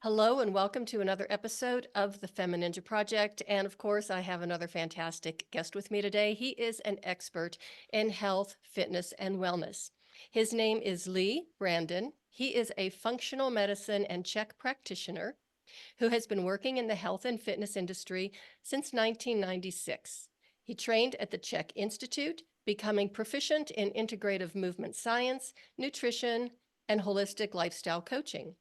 Hello and welcome to another episode of the FemiNinja Project. And of course, I have another fantastic guest with me today. He is an expert in health, fitness, and wellness. His name is Leigh Brandon. He is a functional medicine and CHEK practitioner who has been working in the health and fitness industry since 1996. He trained at the CHEK Institute, becoming proficient in integrative movement science, nutrition, and holistic lifestyle coaching.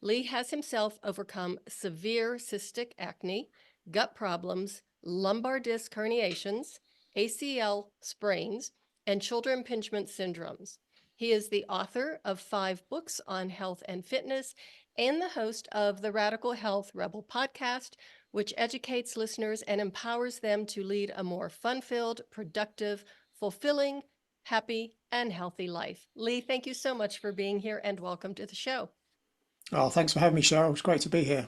Leigh has himself overcome severe cystic acne, gut problems, lumbar disc herniations, ACL sprains, and shoulder impingement syndromes. He is the author of 5 books on health and fitness and the host of the Radical Health Rebel podcast, which educates listeners and empowers them to lead a more fun-filled, productive, fulfilling, happy, and healthy life. Leigh, thank you so much for being here and welcome to the show. Oh, thanks for having me, Cheryl. It's great to be here.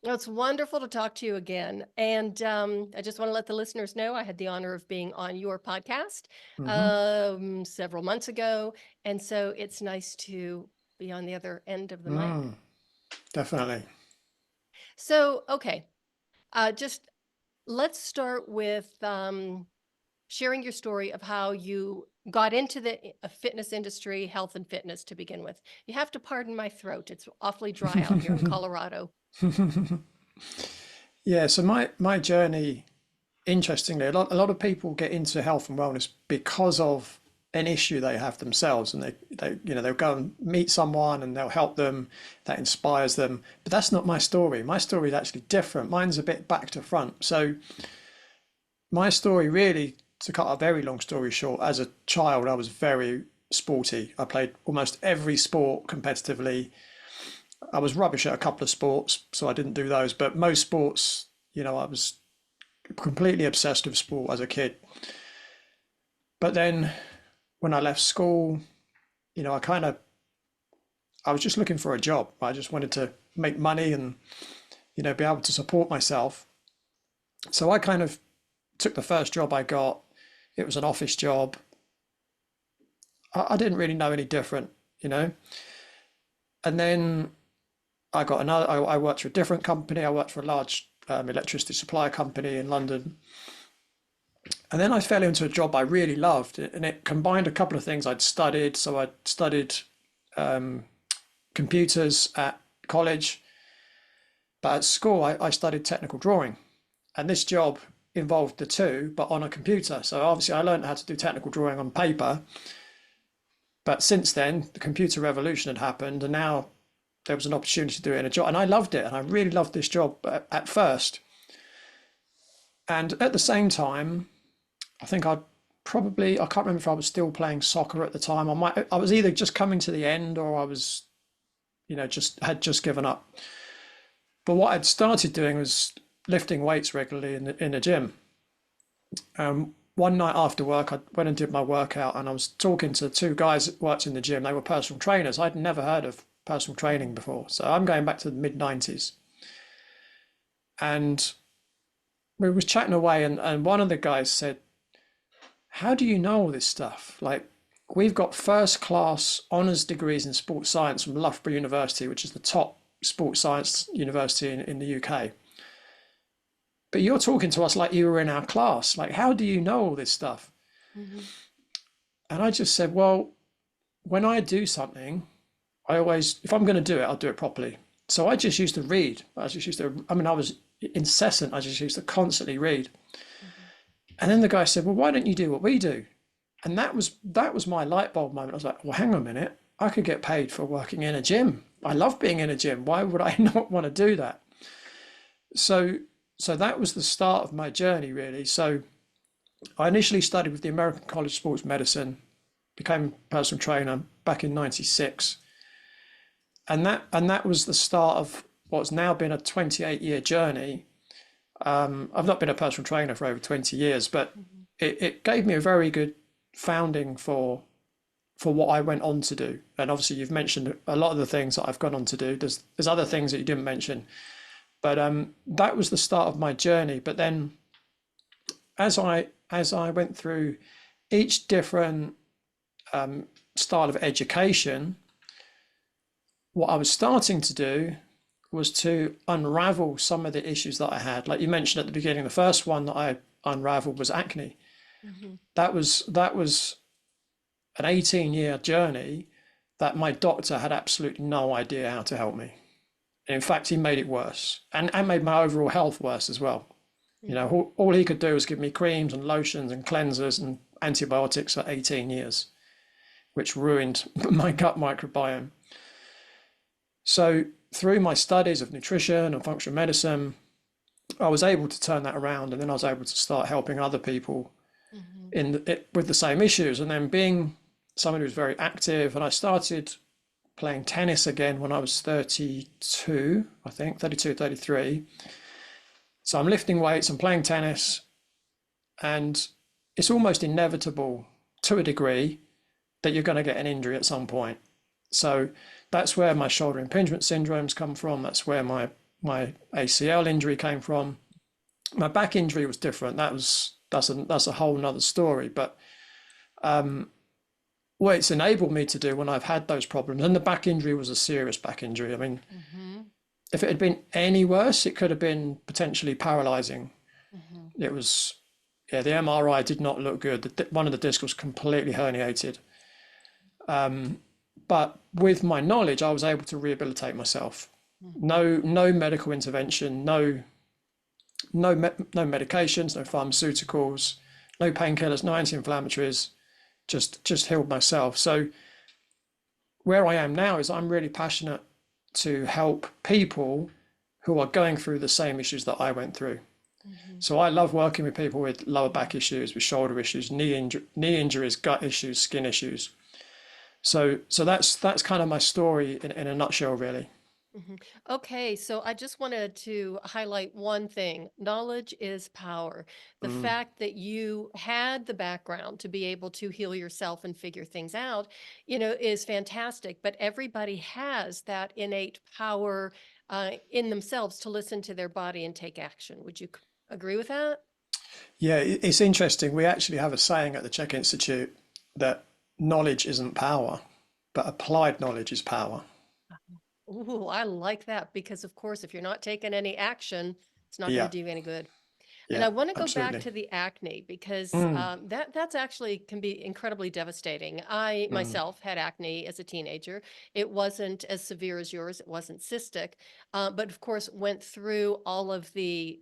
Well, it's wonderful to talk to you again. And I just want to let the listeners know I had the honor of being on your podcast Hmm. several months ago. And so it's nice to be on the other end of the mic. Definitely. So, okay, just let's start with sharing your story of how you got into the fitness industry, health and fitness to begin with. You have to pardon my throat. It's awfully dry out here in Colorado. Yeah, so my journey, interestingly, a lot of people get into health and wellness because of an issue they have themselves, and they'll go and meet someone and they'll help them, that inspires them. But that's not my story. My story is actually different. Mine's a bit back to front. So my story, really, to cut a very long story short, as a child, I was very sporty. I played almost every sport competitively. I was rubbish at a couple of sports, so I didn't do those. But most sports, I was completely obsessed with sport as a kid. But then when I left school, I was just looking for a job. I just wanted to make money and, be able to support myself. So I kind of took the first job I got. It was an office job. I didn't really know any different. And then I got another. I worked for a different company. I worked for a large electricity supply company in London. And then I fell into a job I really loved, and it combined a couple of things I'd studied. So I'd studied computers at college, but at school I studied technical drawing, and this job involved the two, but on a computer. So obviously I learned how to do technical drawing on paper. But since then, the computer revolution had happened, and now there was an opportunity to do it in a job, and I loved it, and I really loved this job at first. And at the same time, I think I can't remember if I was still playing soccer at the time. I was either just coming to the end, or I was, had just given up. But what I'd started doing was lifting weights regularly in the gym. One night after work, I went and did my workout, and I was talking to 2 guys that worked in the gym. They were personal trainers. I'd never heard of personal training before. So I'm going back to the mid-90s. And we was chatting away, and one of the guys said, "How do you know all this stuff? Like, we've got first class honours degrees in sports science from Loughborough University, which is the top sports science university in the UK. But you're talking to us like you were in our class. Like, how do you know all this stuff?" Mm-hmm. And I just said, well, when I do something, if I'm going to do it, I'll do it properly. So I just used to read. I was incessant. I just used to constantly read. Mm-hmm. And then the guy said, well, why don't you do what we do? And that was my light bulb moment. I was like, well, hang on a minute. I could get paid for working in a gym. I love being in a gym. Why would I not want to do that? So that was the start of my journey, really. So I initially studied with the American College of Sports Medicine, became a personal trainer back in '96. And that was the start of what's now been a 28-year journey. I've not been a personal trainer for over 20 years, but it gave me a very good founding for what I went on to do. And obviously you've mentioned a lot of the things that I've gone on to do. There's other things that you didn't mention, but that was the start of my journey. But then as I went through each different style of education, what I was starting to do was to unravel some of the issues that I had. Like you mentioned at the beginning, the first one that I unraveled was acne. Hmm. That was an 18-year journey that my doctor had absolutely no idea how to help me. And in fact, he made it worse and made my overall health worse as well. You know, Hmm. all he could do was give me creams and lotions and cleansers and antibiotics for 18 years, which ruined my gut microbiome. So through my studies of nutrition and functional medicine, I was able to turn that around, and then I was able to start helping other people Hmm. with the same issues. And then being someone who's very active, and I started playing tennis again when I was 32, I think, 32, 33. So I'm lifting weights, I'm playing tennis, and it's almost inevitable to a degree that you're going to get an injury at some point. So that's where my shoulder impingement syndromes come from. That's where my ACL injury came from. My back injury was different. That's a whole nother story. But what it's enabled me to do when I've had those problems, and the back injury was a serious back injury. I mean, Hmm. if it had been any worse, it could have been potentially paralyzing. Hmm. It was, yeah, the MRI did not look good. One of the discs was completely herniated. But with my knowledge, I was able to rehabilitate myself. Hmm. No medical intervention, no medications, no pharmaceuticals, no painkillers, no anti-inflammatories. Just healed myself. So where I am now is I'm really passionate to help people who are going through the same issues that I went through. Hmm. So I love working with people with lower back issues, with shoulder issues, knee injuries, gut issues, skin issues. So that's kind of my story in a nutshell, really. Hmm. Okay, so I just wanted to highlight one thing. Knowledge is power. The Mm, fact that you had the background to be able to heal yourself and figure things out, is fantastic. But everybody has that innate power in themselves to listen to their body and take action. Would you agree with that? yeah, it's interesting. We actually have a saying at the CHEK Institute that knowledge isn't power, but applied knowledge is power. Ooh, I like that because, of course, if you're not taking any action, it's not going Yeah, to do any good. And I yeah, want to go back absolutely. to the acne because Mm, that's actually can be incredibly devastating. I mm, myself had acne as a teenager. It wasn't as severe as yours. It wasn't cystic, but of course went through all of the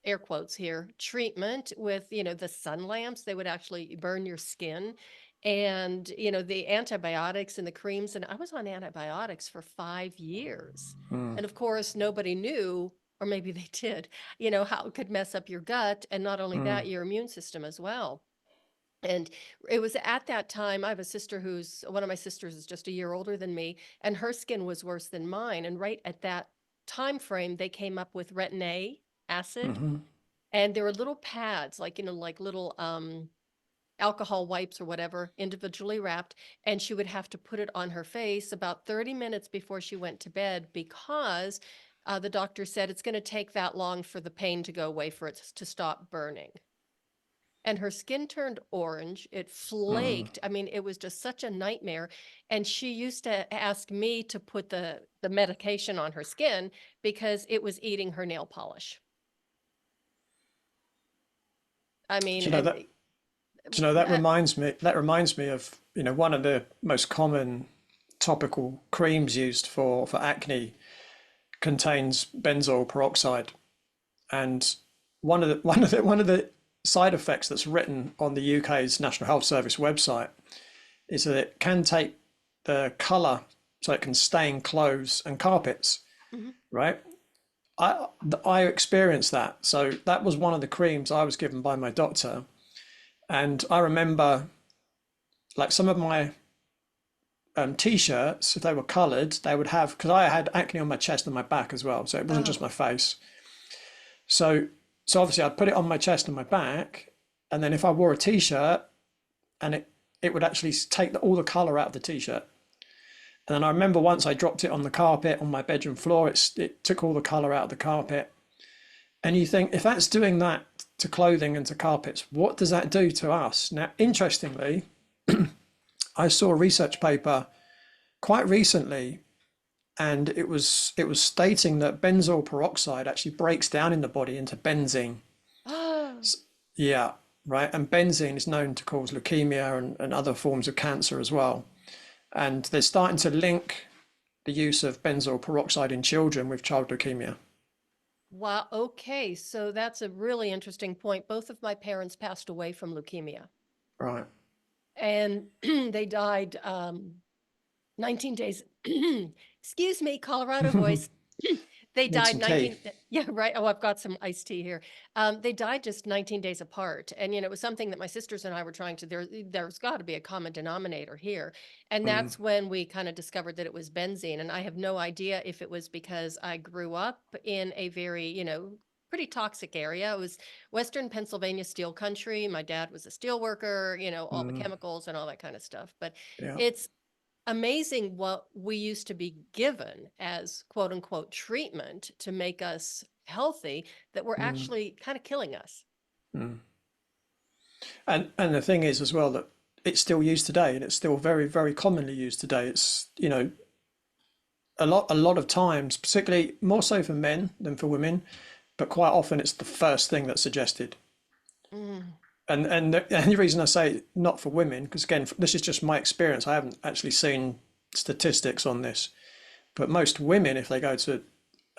air quotes here treatment with the sun lamps. They would actually burn your skin, and the antibiotics and the creams. And I was on antibiotics for 5 years, mm, and of course nobody knew, or maybe they did, how it could mess up your gut, and not only mm, that, your immune system as well. And it was at that time, I have a sister who's one of my sisters is just a year older than me, and her skin was worse than mine. And right at that time frame, they came up with retin A acid, mm-hmm, and there were little pads, like, like little alcohol wipes or whatever, individually wrapped. And she would have to put it on her face about 30 minutes before she went to bed because the doctor said it's going to take that long for the pain to go away, for it to stop burning. And her skin turned orange. It mm. flaked. I mean, it was just such a nightmare. And she used to ask me to put the medication on her skin because it was eating her nail polish. I mean, Do you know and that? Do you know that uh, reminds me? That reminds me of one of the most common topical creams used for acne contains benzoyl peroxide, and one of the side effects that's written on the UK's National Health Service website is that it can take the colour, so it can stain clothes and carpets, mhm. right? I I experienced that. So that was one of the creams I was given by my doctor, and I remember like some of my t-shirts, if they were coloured, they would have, because I had acne on my chest and my back as well, so it wasn't just Oh. my face. So so obviously I'd put it on my chest and my back, and then if I wore a t-shirt, and it would actually take all the colour out of the t-shirt. And then I remember once I dropped it on the carpet on my bedroom floor, it took all the colour out of the carpet. And you think, if that's doing that to clothing and to carpets, what does that do to us? Now, interestingly, I saw a research paper quite recently, and it was stating that benzoyl peroxide actually breaks down in the body into benzene. Oh, Yeah, right. And benzene is known to cause leukemia and other forms of cancer as well. And they're starting to link the use of benzoyl peroxide in children with child leukemia. wow. Okay. So that's a really interesting point. Both of my parents passed away from leukemia, Right. and they died 19 days. Excuse me, Colorado voice. They Need died some tea. 19, yeah, right. Oh, I've got some iced tea here. They died just 19 days apart. And, it was something that my sisters and I were trying to, there's got to be a common denominator here. And Mm, that's when we kind of discovered that it was benzene. And I have no idea if it was because I grew up in a very, pretty toxic area. It was Western Pennsylvania steel country. My dad was a steel worker, all the mm, chemicals and all that kind of stuff. But yeah. it's amazing what we used to be given as quote unquote treatment to make us healthy that were Mm, actually kind of killing us. mm. And the thing is as well that it's still used today, and it's still very, very commonly used today. It's, a lot of times, particularly more so for men than for women, but quite often it's the first thing that's suggested. Mm, And the only reason I say not for women, because again, this is just my experience. I haven't actually seen statistics on this, but most women, if they go to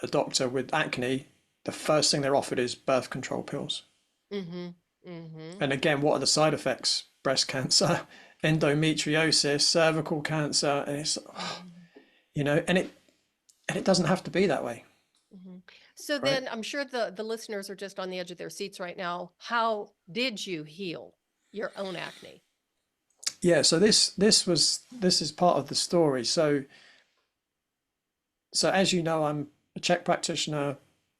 a doctor with acne, the first thing they're offered is birth control pills. mm-hmm, mm-hmm. And again, what are the side effects? Breast cancer, endometriosis, cervical cancer, and it's and it doesn't have to be that way, Mm-hmm. So right? then I'm sure the listeners are just on the edge of their seats right now. How did you heal your own acne? Yeah. So this is part of the story. So as you know, I'm a CHEK practitioner.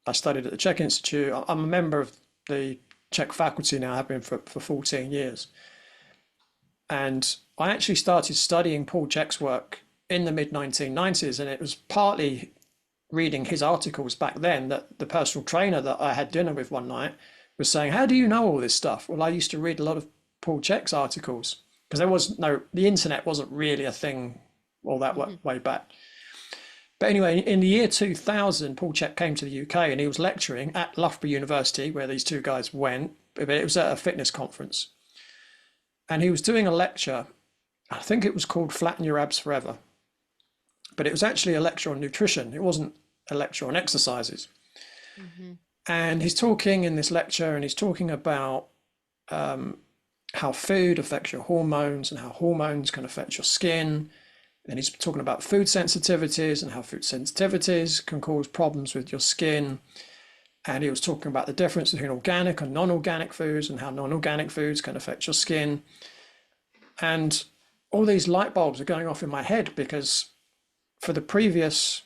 I studied at the CHEK Institute. I'm a member of the CHEK faculty now. I've been for 14 years. And I actually started studying Paul Chek's work in the mid 1990s. And it was partly reading his articles back then that the personal trainer that I had dinner with one night was saying, "How do you know all this stuff?" Well, I used to read a lot of Paul Chek's articles because the internet wasn't really a thing all that Mm-hmm. way back. But anyway, in the year 2000, Paul Chek came to the UK and he was lecturing at Loughborough University, where these two guys went. But it was at a fitness conference. And he was doing a lecture. I think it was called Flatten Your Abs Forever. But it was actually a lecture on nutrition. It wasn't a lecture on exercises. Mm-hmm. And he's talking in this lecture and he's talking about how food affects your hormones and how hormones can affect your skin. And he's talking about food sensitivities and how food sensitivities can cause problems with your skin. And he was talking about the difference between organic and non-organic foods and how non-organic foods can affect your skin. And all these light bulbs are going off in my head because for the previous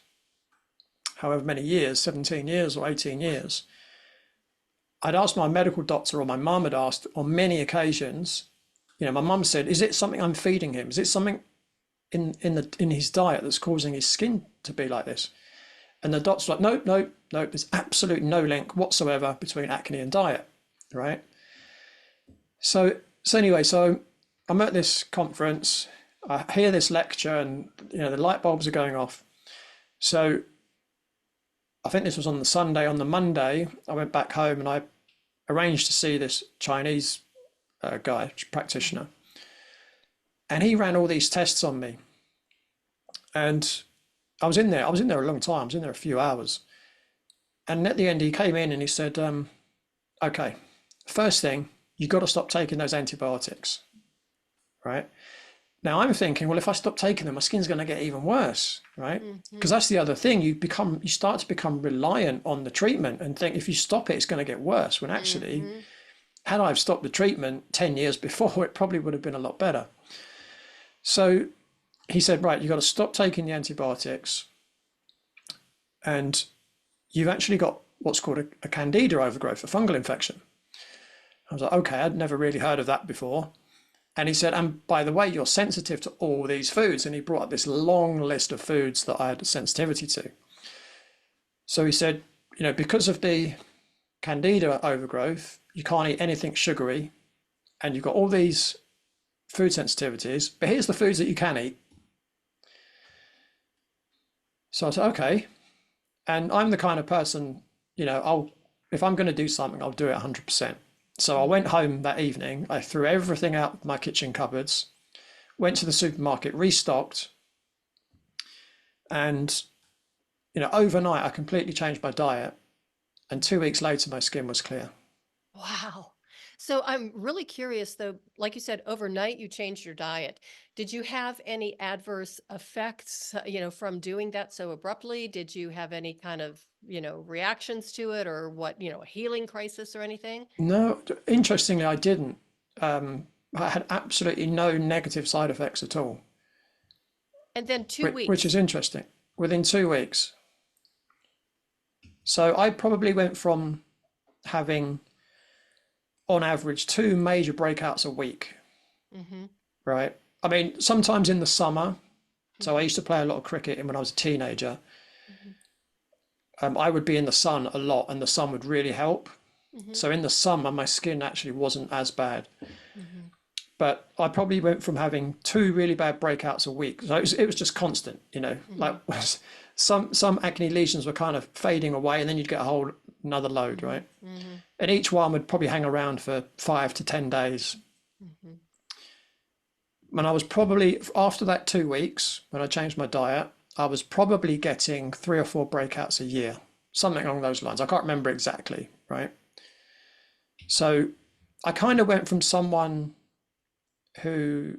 however many years, 17 years or 18 years, I'd asked my medical doctor, or my mum had asked on many occasions, my mum said, "Is it something I'm feeding him? Is it something in his diet that's causing his skin to be like this?" And the doctor's like, "No, no, no, there's absolutely no link whatsoever between acne and diet," right? So anyway, so I'm at this conference, I hear this lecture, and the light bulbs are going off. So I think this was on the Sunday. On the Monday, I went back home and I arranged to see this Chinese guy, practitioner, and he ran all these tests on me. And I was in there. I was in there a long time. I was in there a few hours. And at the end, he came in and he said, "Okay, first thing, you've got to stop taking those antibiotics, right?" Now I'm thinking, well, if I stop taking them, my skin's going to get even worse, right? Because Mm-hmm. that's the other thing. You start to become reliant on the treatment and think if you stop it, it's going to get worse. When actually, Mm-hmm. had I stopped the treatment 10 years before, it probably would have been a lot better. So he said, "Right, you've got to stop taking the antibiotics, and you've actually got what's called a candida overgrowth, a fungal infection." I was like, okay, I'd never really heard of that before. And he said, "And by the way, you're sensitive to all these foods." And he brought up this long list of foods that I had a sensitivity to. So he said, because of the candida overgrowth, you can't eat anything sugary, and you've got all these food sensitivities, but here's the foods that you can eat. So I said, okay. And I'm the kind of person, if I'm going to do something, I'll do it 100%. So I went home that evening, I threw everything out of my kitchen cupboards, went to the supermarket, restocked, and, overnight I completely changed my diet. And 2 weeks later, my skin was clear. Wow. So I'm really curious though, like you said, overnight you changed your diet. Did you have any adverse effects, from doing that so abruptly? Did you have any kind of, reactions to it or what, a healing crisis or anything? No, interestingly, I didn't. I had absolutely no negative side effects at all, And then two which is weeks. interesting. Within 2 weeks. So I probably went from having, on average, two major breakouts a week, Mm-hmm. right? I mean, sometimes in the summer. So I Mm-hmm. used to play a lot of cricket when I was a teenager. Mm-hmm. I would be in the sun a lot, and the sun would really help. Mm-hmm. So in the summer, my skin actually wasn't as bad. Mm-hmm. But I probably went from having two really bad breakouts a week. So it was just constant, Mm-hmm. like some acne lesions were kind of fading away, and then you'd get a whole another load, Mm-hmm. right? Mm-hmm. And each one would probably hang around for 5 to 10 days. Mm-hmm. And I was probably, after that 2 weeks, when I changed my diet, I was probably getting 3 or 4 breakouts a year, something along those lines. I can't remember exactly, right? So I kind of went from someone who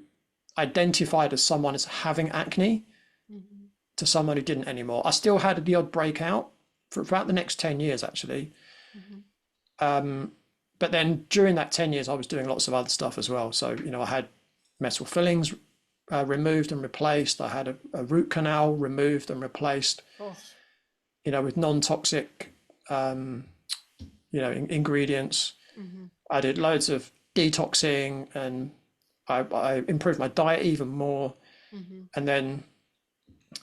identified as someone as having acne Mm-hmm. to someone who didn't anymore. I still had the odd breakout for about the next 10 years, actually. Mm-hmm. But then during that 10 years, I was doing lots of other stuff as well. So, I had metal fillings removed and replaced. I had a root canal removed and replaced, Oh. with non-toxic, ingredients. Mm-hmm. I did loads of detoxing, and I improved my diet even more. Mm-hmm. And then,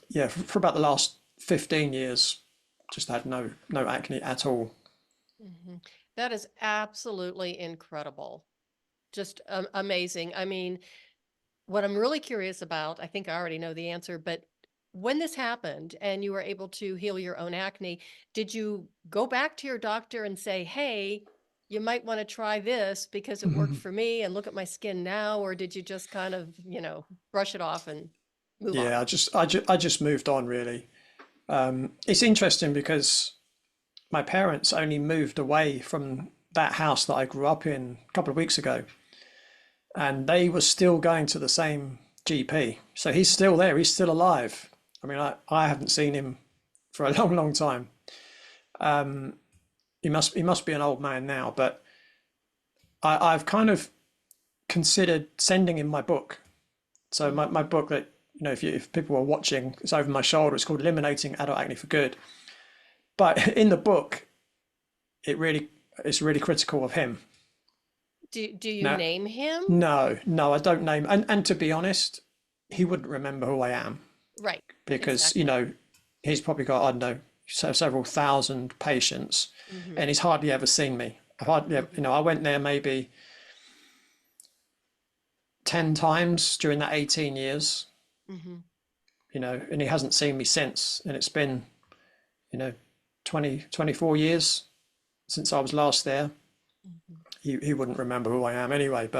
yeah, for about the last 15 years, just had no acne at all. Mm-hmm. That is absolutely incredible. Just amazing. I mean, what I'm really curious about, I think I already know the answer, but when this happened and you were able to heal your own acne, did you go back to your doctor and say, hey, you might want to try this because it worked for me and look at my skin now? Or did you just kind of, brush it off and move Yeah, on? I just moved on really. It's interesting because my parents only moved away from that house that I grew up in a couple of weeks ago, and they were still going to the same GP. So he's still there. He's still alive. I mean, I haven't seen him for a long, long time. He must be an old man now, but I've kind of considered sending him my book. So my Mm-hmm. book that, if people are watching, it's over my shoulder. It's called Eliminating Adult Acne for Good. But in the book, it's really critical of him. Do you Now, name him? no, I don't name. And to be honest, he wouldn't remember who I am, Right. because Exactly. he's probably got, I don't know, several thousand patients, Mm-hmm. and he's hardly ever seen me. I've hardly, Mm-hmm. I went there maybe 10 times during that 18 years, Mm-hmm. and he hasn't seen me since. And it's been, you know, 24 years since I was last there. Mm-hmm. He wouldn't remember who I am anyway,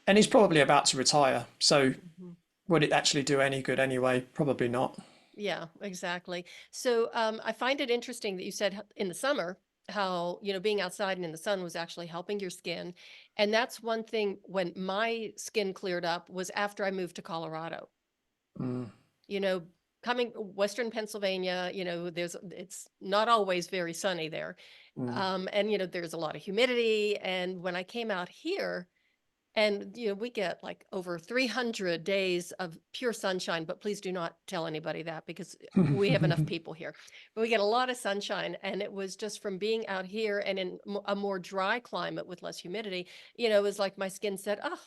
and he's probably about to retire. So Mm-hmm. would it actually do any good anyway? Probably not. Yeah, exactly. So I find it interesting that you said in the summer how, being outside and in the sun was actually helping your skin. And that's one thing when my skin cleared up was after I moved to Colorado. Mm, You know, coming Western Pennsylvania, it's not always very sunny there. mm, And there's a lot of humidity. And when I came out here, and we get like over 300 days of pure sunshine, but please do not tell anybody that because we have enough people here. But we get a lot of sunshine, and it was just from being out here and in a more dry climate with less humidity, it was like my skin said, oh,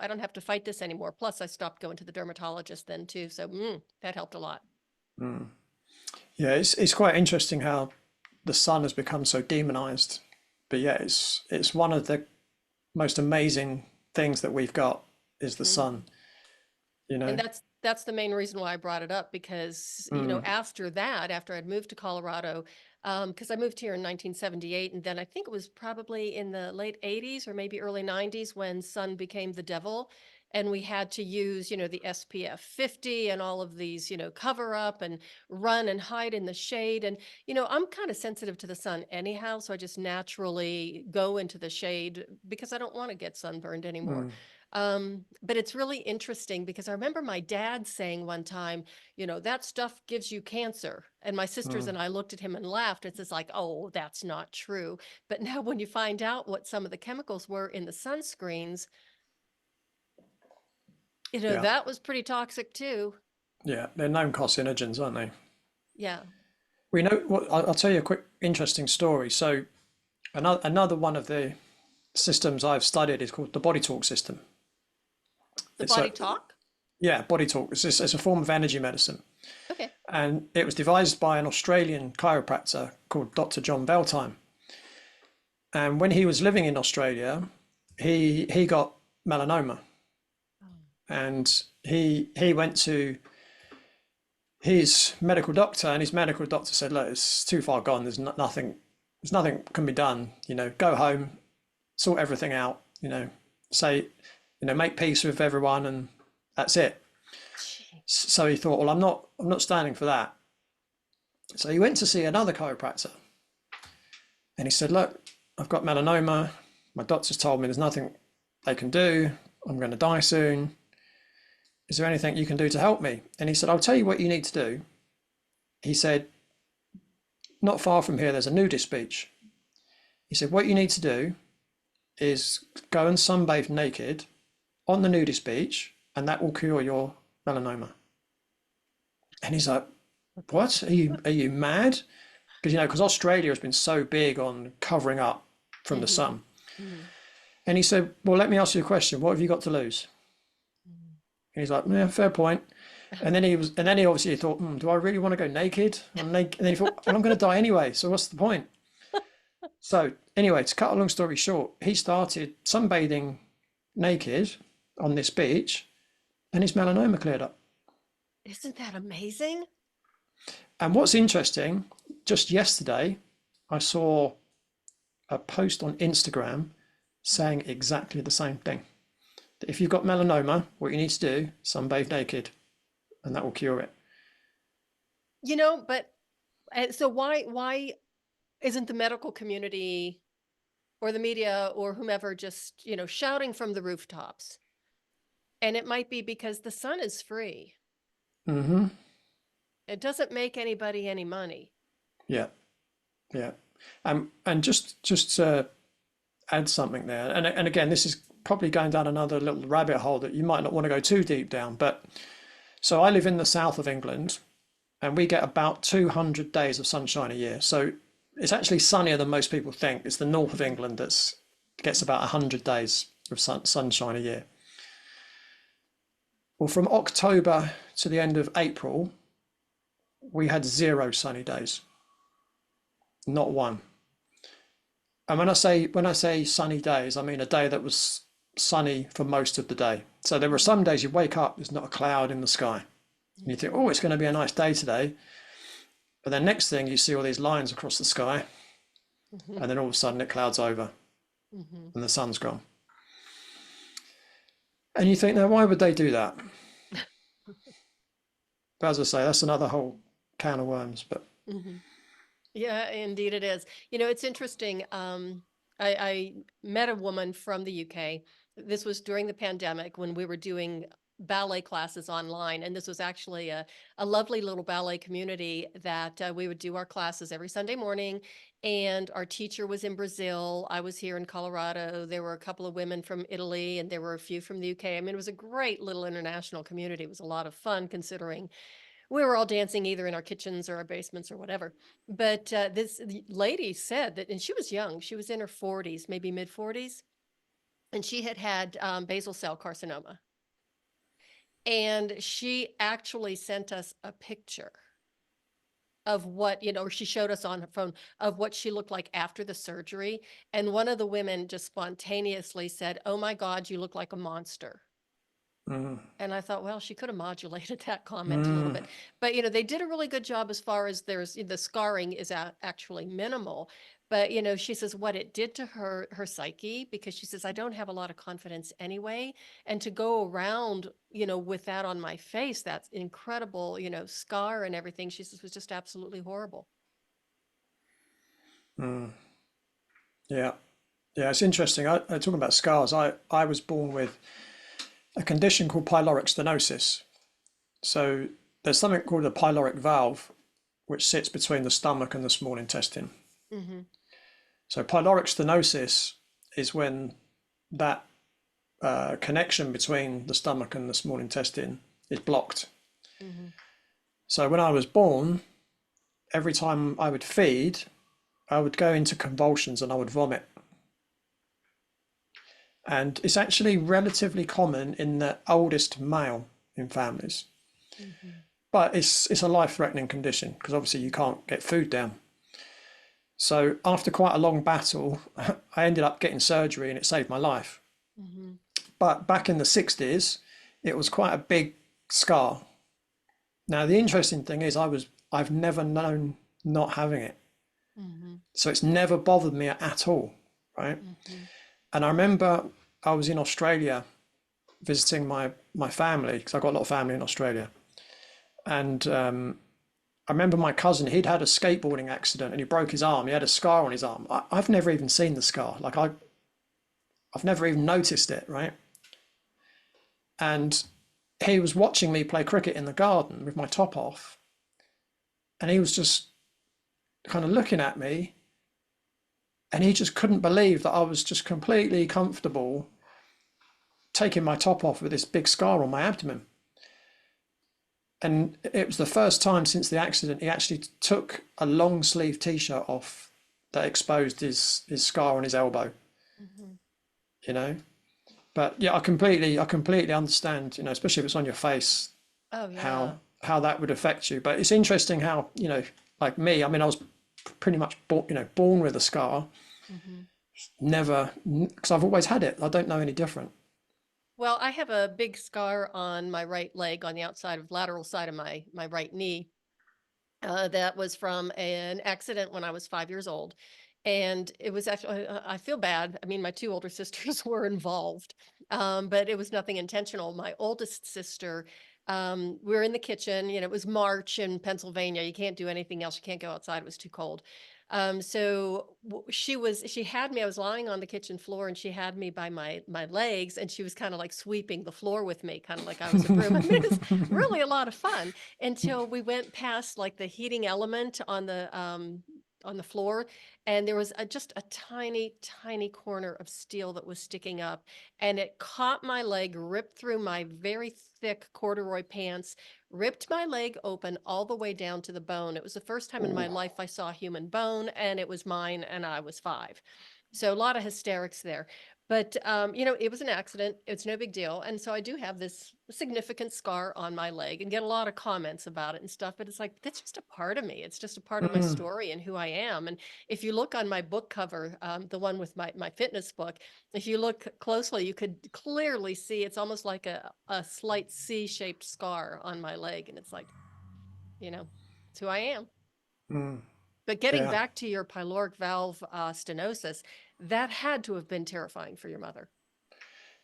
I don't have to fight this anymore. Plus, I stopped going to the dermatologist then too. So that helped a lot. mm. Yeah, it's quite interesting how the sun has become so demonized. But yeah, it's one of the most amazing things that we've got is the Mhm. sun. You And know. that's the main reason why I brought it up because, Mm, after that, after I'd moved to Colorado, because I moved here in 1978, and then I think it was probably in the late 80s or maybe early 90s when sun became the devil, and we had to use, the SPF 50 and all of these, cover up and run and hide in the shade. And, I'm kind of sensitive to the sun anyhow, so I just naturally go into the shade because I don't want to get sunburned anymore. mm, But it's really interesting because I remember my dad saying one time, that stuff gives you cancer. And my sisters mm. and I looked at him and laughed. It's just like, oh, that's not true. But now when you find out what some of the chemicals were in the sunscreens, Yeah, that was pretty toxic too. yeah. They're known carcinogens, aren't they? Yeah. We know what. I'll tell you a quick, interesting story. So another one of the systems I've studied is called the body talk system. The It's body a talk. Yeah, body talk. It's a form of energy medicine, Okay. and it was devised by an Australian chiropractor called Dr. John Beltime. And when he was living in Australia, he got melanoma, and he went to his medical doctor, and his medical doctor said, "Look, it's too far gone. There's nothing can be done. Go home, sort everything out. Say, make peace with everyone, and that's it." Gee. So he thought, well, I'm not standing for that. So he went to see another chiropractor, and he said, look, I've got melanoma. My doctor's told me there's nothing they can do. I'm going to die soon. Is there anything you can do to help me? And he said, I'll tell you what you need to do. He said, not far from here, there's a nudist beach. He said, what you need to do is go and sunbathe naked on the nudist beach, and that will cure your melanoma. And he's like, what? Are you mad? Because Australia has been so big on covering up from the Mm-hmm. sun. Mm-hmm. And he said, well, let me ask you a question. What have you got to lose? And he's like, yeah, fair point. And then he obviously thought, do I really want to go naked? I'm naked. And then he thought, well, I'm going to die anyway. So what's the point? So anyway, to cut a long story short, he started sunbathing naked on this beach, and his melanoma cleared up. Isn't that amazing? And what's interesting, just yesterday, I saw a post on Instagram saying exactly the same thing. That if you've got melanoma, what you need to do, sunbathe naked, and that will cure it. But so why isn't the medical community or the media or whomever just, shouting from the rooftops? And it might be because the sun is free. Mm-hmm. It doesn't make anybody any money. Yeah, yeah. And just to add something there, and again, this is probably going down another little rabbit hole that you might not want to go too deep down. But so I live in the south of England, and we get about 200 days of sunshine a year. So it's actually sunnier than most people think. It's the north of England that gets about 100 days of sunshine a year. Well, from October to the end of April, we had 0 sunny days, not one. And when I say sunny days, I mean a day that was sunny for most of the day. So there were some days you wake up, there's not a cloud in the sky. And you think, oh, it's going to be a nice day today. But then next thing you see all these lines across the sky, Mm-hmm. and then all of a sudden it clouds over Mm-hmm. and the sun's gone. And you think, now why would they do that? But as I say, that's another whole can of worms. But Mm-hmm. Yeah, indeed it is. It's interesting. I met a woman from the UK. This was during the pandemic when we were doing ballet classes online. And this was actually a lovely little ballet community that we would do our classes every Sunday morning. And our teacher was in Brazil. I was here in Colorado. There were a couple of women from Italy and there were a few from the UK. I mean, it was a great little international community. It was a lot of fun considering we were all dancing either in our kitchens or our basements or whatever. But this lady said that, and she was young, she was in her 40s, maybe mid 40s, and she had basal cell carcinoma. And she actually sent us a picture of what, she showed us on her phone of what she looked like after the surgery. And one of the women just spontaneously said, oh my God, you look like a monster. And I thought, well, she could have modulated that comment a little Mm. bit. But, they did a really good job as far as the scarring is actually minimal. But, she says what it did to her psyche, because she says, I don't have a lot of confidence anyway. And to go around, with that on my face, that incredible, scar and everything, she says was just absolutely horrible. Yeah. Yeah, it's interesting. Talking about scars, I was born with a condition called pyloric stenosis. So there's something called a pyloric valve, which sits between the stomach and the small intestine. Hmm. So pyloric stenosis is when that connection between the stomach and the small intestine is blocked. Hmm. So when I was born, every time I would feed, I would go into convulsions and I would vomit. And it's actually relatively common in the oldest male in families. Hmm. But it's a life-threatening condition because obviously you can't get food down. So after quite a long battle, I ended up getting surgery and it saved my life. Hmm. But back in the 60s, it was quite a big scar. Now the interesting thing is I've never known not having it. Hmm. So it's never bothered me at all, right? Hmm. And I remember I was in Australia visiting my family because I've got a lot of family in Australia. And I remember my cousin, he'd had a skateboarding accident and he broke his arm. He had a scar on his arm. I've never even seen the scar. Like I've never even noticed it, right? And he was watching me play cricket in the garden with my top off. And he was just kind of looking at me. And he just couldn't believe that I was just completely comfortable taking my top off with this big scar on my abdomen. And it was the first time since the accident he actually took a long sleeve t-shirt off that exposed his scar on his elbow, Hmm. you know. But yeah, I completely understand, especially if it's on your face, Oh, how yeah. how that would affect you. But it's interesting how, like me, I mean, I was pretty much born with a scar, Hmm. never, because I've always had it. I don't know any different. Well, I have a big scar on my right leg on the outside of lateral side of my right knee. That was from an accident when I was 5 years old. And it was actually, I feel bad. I mean, my two older sisters were involved, but it was nothing intentional. My oldest sister, we were in the kitchen, it was March in Pennsylvania. You can't do anything else. You can't go outside. It was too cold. She had me, I was lying on the kitchen floor and she had me by my legs and she was kind of like sweeping the floor with me, kind of like I was a broom. I mean, it was really a lot of fun until we went past like the heating element on the floor, and there was just a tiny, tiny corner of steel that was sticking up, and it caught my leg, ripped through my very thick corduroy pants, ripped my leg open all the way down to the bone. It was the first time in my Ooh. life I saw human bone, and it was mine, and I was 5. So a lot of hysterics there. But it was an accident. It's no big deal. And so I do have this significant scar on my leg and get a lot of comments about it and stuff. But it's like, that's just a part of me. It's just a part of my Mm. story and who I am. And if you look on my book cover, the one with my fitness book, if you look closely, you could clearly see it's almost like a slight C-shaped scar on my leg. And it's like, it's who I am. Mm. But getting Yeah. back to your pyloric valve stenosis, that had to have been terrifying for your mother.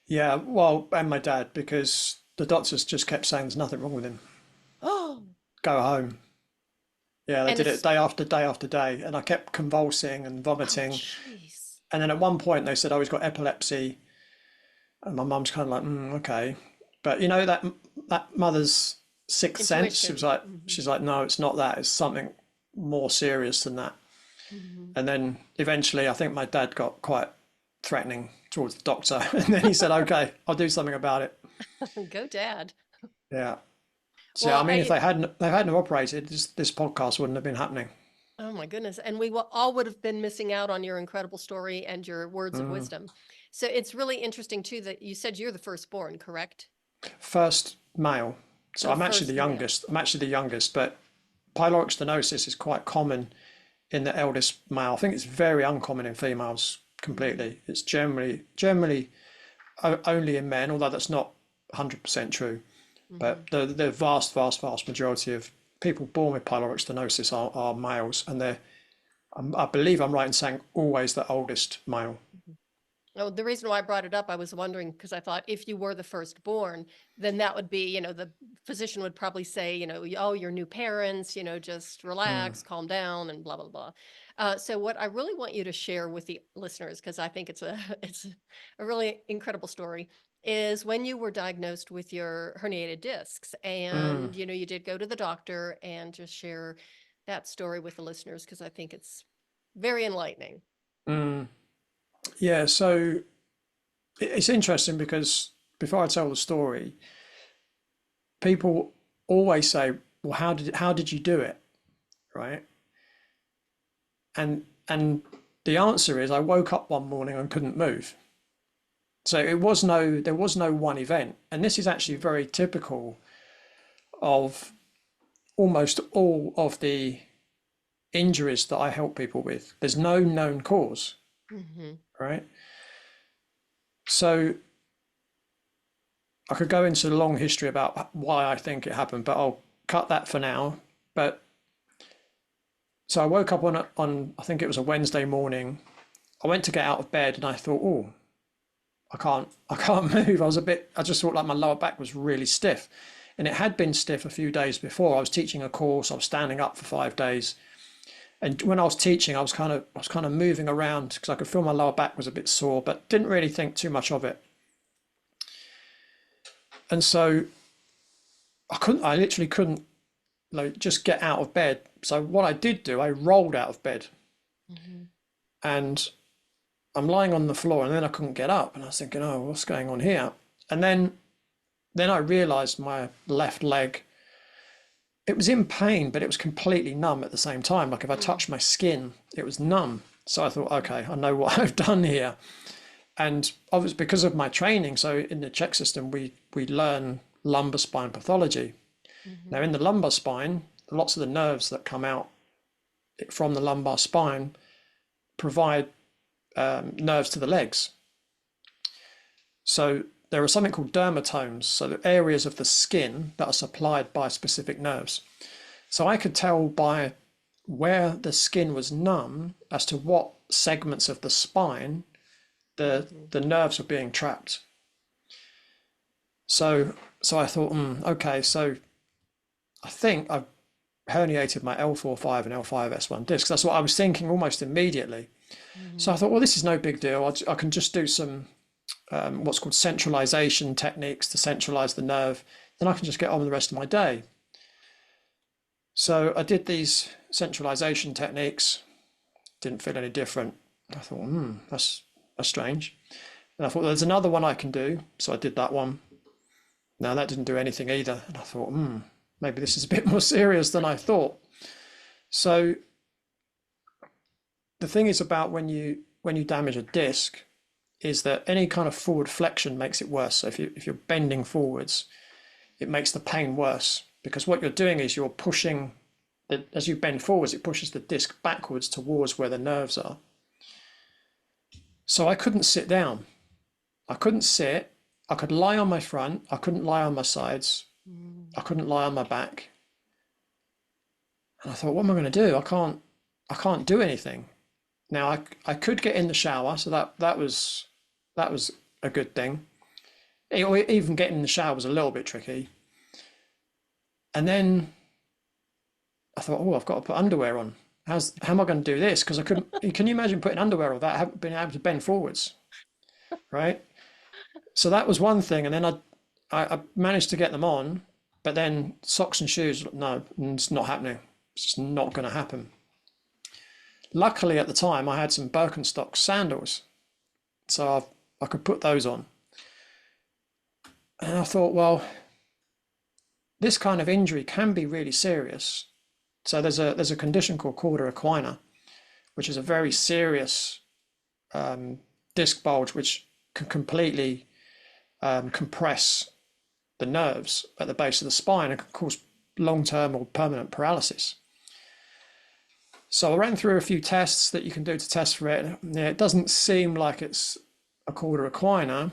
Yeah, well, and my dad, because the doctors just kept saying there's nothing wrong with him. Oh, Go home. Yeah, they and did it it's, day after day after day, and I kept convulsing and oh, vomiting. jeez. And then at one point they said, "Oh, he's got epilepsy," and my mum's kind of like, "Okay," but that mother's sixth sense. She was Intuition. like, Hmm. she's like, "No, it's not that. It's something more serious than that." Hmm. And then eventually, I think my dad got quite threatening towards the doctor, and then he said, "Okay, I'll do something about it." Go, Dad. Yeah. So yeah, I Well, mean, if they hadn't operated, this podcast wouldn't have been happening. oh my goodness. And we all would have been missing out on your incredible story and your words of Mm. wisdom. So it's really interesting too that you said you're the firstborn, correct? First male. So Oh, I'm actually the first male. youngest. I'm actually the youngest, but pyloric stenosis is quite common in the eldest male. I think it's very uncommon in females Hmm. completely. It's generally only in men, although that's not 100% true. Hmm. But the vast majority of people born with pyloric stenosis are males, and I believe I'm right in saying always the oldest male. Oh, the reason why I brought it up, I was wondering because I thought if you were the firstborn, then that would be, the physician would probably say, oh, you're new parents, just Mm, relax, calm down, and blah blah blah. So what I really want you to share with the listeners, because I think it's a it's a really incredible story, is when you were diagnosed with your herniated discs, mm, and you did go to the doctor, and just share that story with the listeners because I think it's very enlightening. mm. Yeah, so it's interesting because before I tell the story, people always say, "Well, how did you do it?" Right? And the answer is, I woke up one morning and couldn't move. So there was no one event, and this is actually very typical of almost all of the injuries that I help people with. There's no known cause, Hmm. right? So I could go into a long history about why I think it happened, but I'll cut that for now. But so I woke up on I think it was a Wednesday morning. I went to get out of bed and I thought, oh, I can't move. I just thought like my lower back was really stiff. And it had been stiff a few days before. I was teaching a course, I was standing up for 5 days. And when I was teaching, I was kind of moving around because I could feel my lower back was a bit sore, but didn't really think too much of it. And so I literally couldn't like just get out of bed. So what I did do, I rolled out of bed Hmm. and I'm lying on the floor and then I couldn't get up and I was thinking, oh, what's going on here? And then I realized my left leg, it was in pain, but it was completely numb at the same time. Like if I touched my skin, it was numb. So I thought, okay, I know what I've done here. And obviously because of my training, so in the CHEK system, we learn lumbar spine pathology. Now Hmm. in the lumbar spine, lots of the nerves that come out from the lumbar spine provide nerves to the legs. So there are something called dermatomes, so the areas of the skin that are supplied by specific nerves. So I could tell by where the skin was numb as to what segments of the spine the nerves were being trapped. So I thought, okay, so I think I've herniated my L4-5 and L5-S1 discs. That's what I was thinking almost immediately. So I Hmm. thought, well, this is no big deal. I can just do some what's called centralization techniques to centralize the nerve. Then I can just get on with the rest of my day. So I did these centralization techniques, didn't feel any different. I thought, that's strange. And I thought, there's another one I can do. So I did that one. Now that didn't do anything either. And I thought, maybe this is a bit more serious than I thought. So the thing is about when you damage a disc is that any kind of forward flexion makes it worse. So if you're bending forwards, it makes the pain worse because what you're doing is you're pushing as you bend forwards, it pushes the disc backwards towards where the nerves are. So I couldn't sit down. I couldn't sit. I could lie on my front. I couldn't lie on my sides. I couldn't lie on my back. And I thought, what am I going to do? I can't do anything. Now I could get in the shower, so that was a good thing. Even getting in the shower was a little bit tricky. And then I thought, oh, I've got to put underwear on. How am I going to do this? Because I couldn't. Can you imagine putting underwear on that? I haven't been able to bend forwards, right? So that was one thing, and then I managed to get them on, but then socks and shoes, no, it's not happening. It's just not going to happen. Luckily, at the time, I had some Birkenstock sandals, so I could put those on. And I thought, well, this kind of injury can be really serious. So there's a condition called cauda equina, which is a very serious disc bulge, which can completely compress the nerves at the base of the spine and can cause long-term or permanent paralysis. So I ran through a few tests that you can do to test for it. Yeah, it doesn't seem like it's a cauda equina,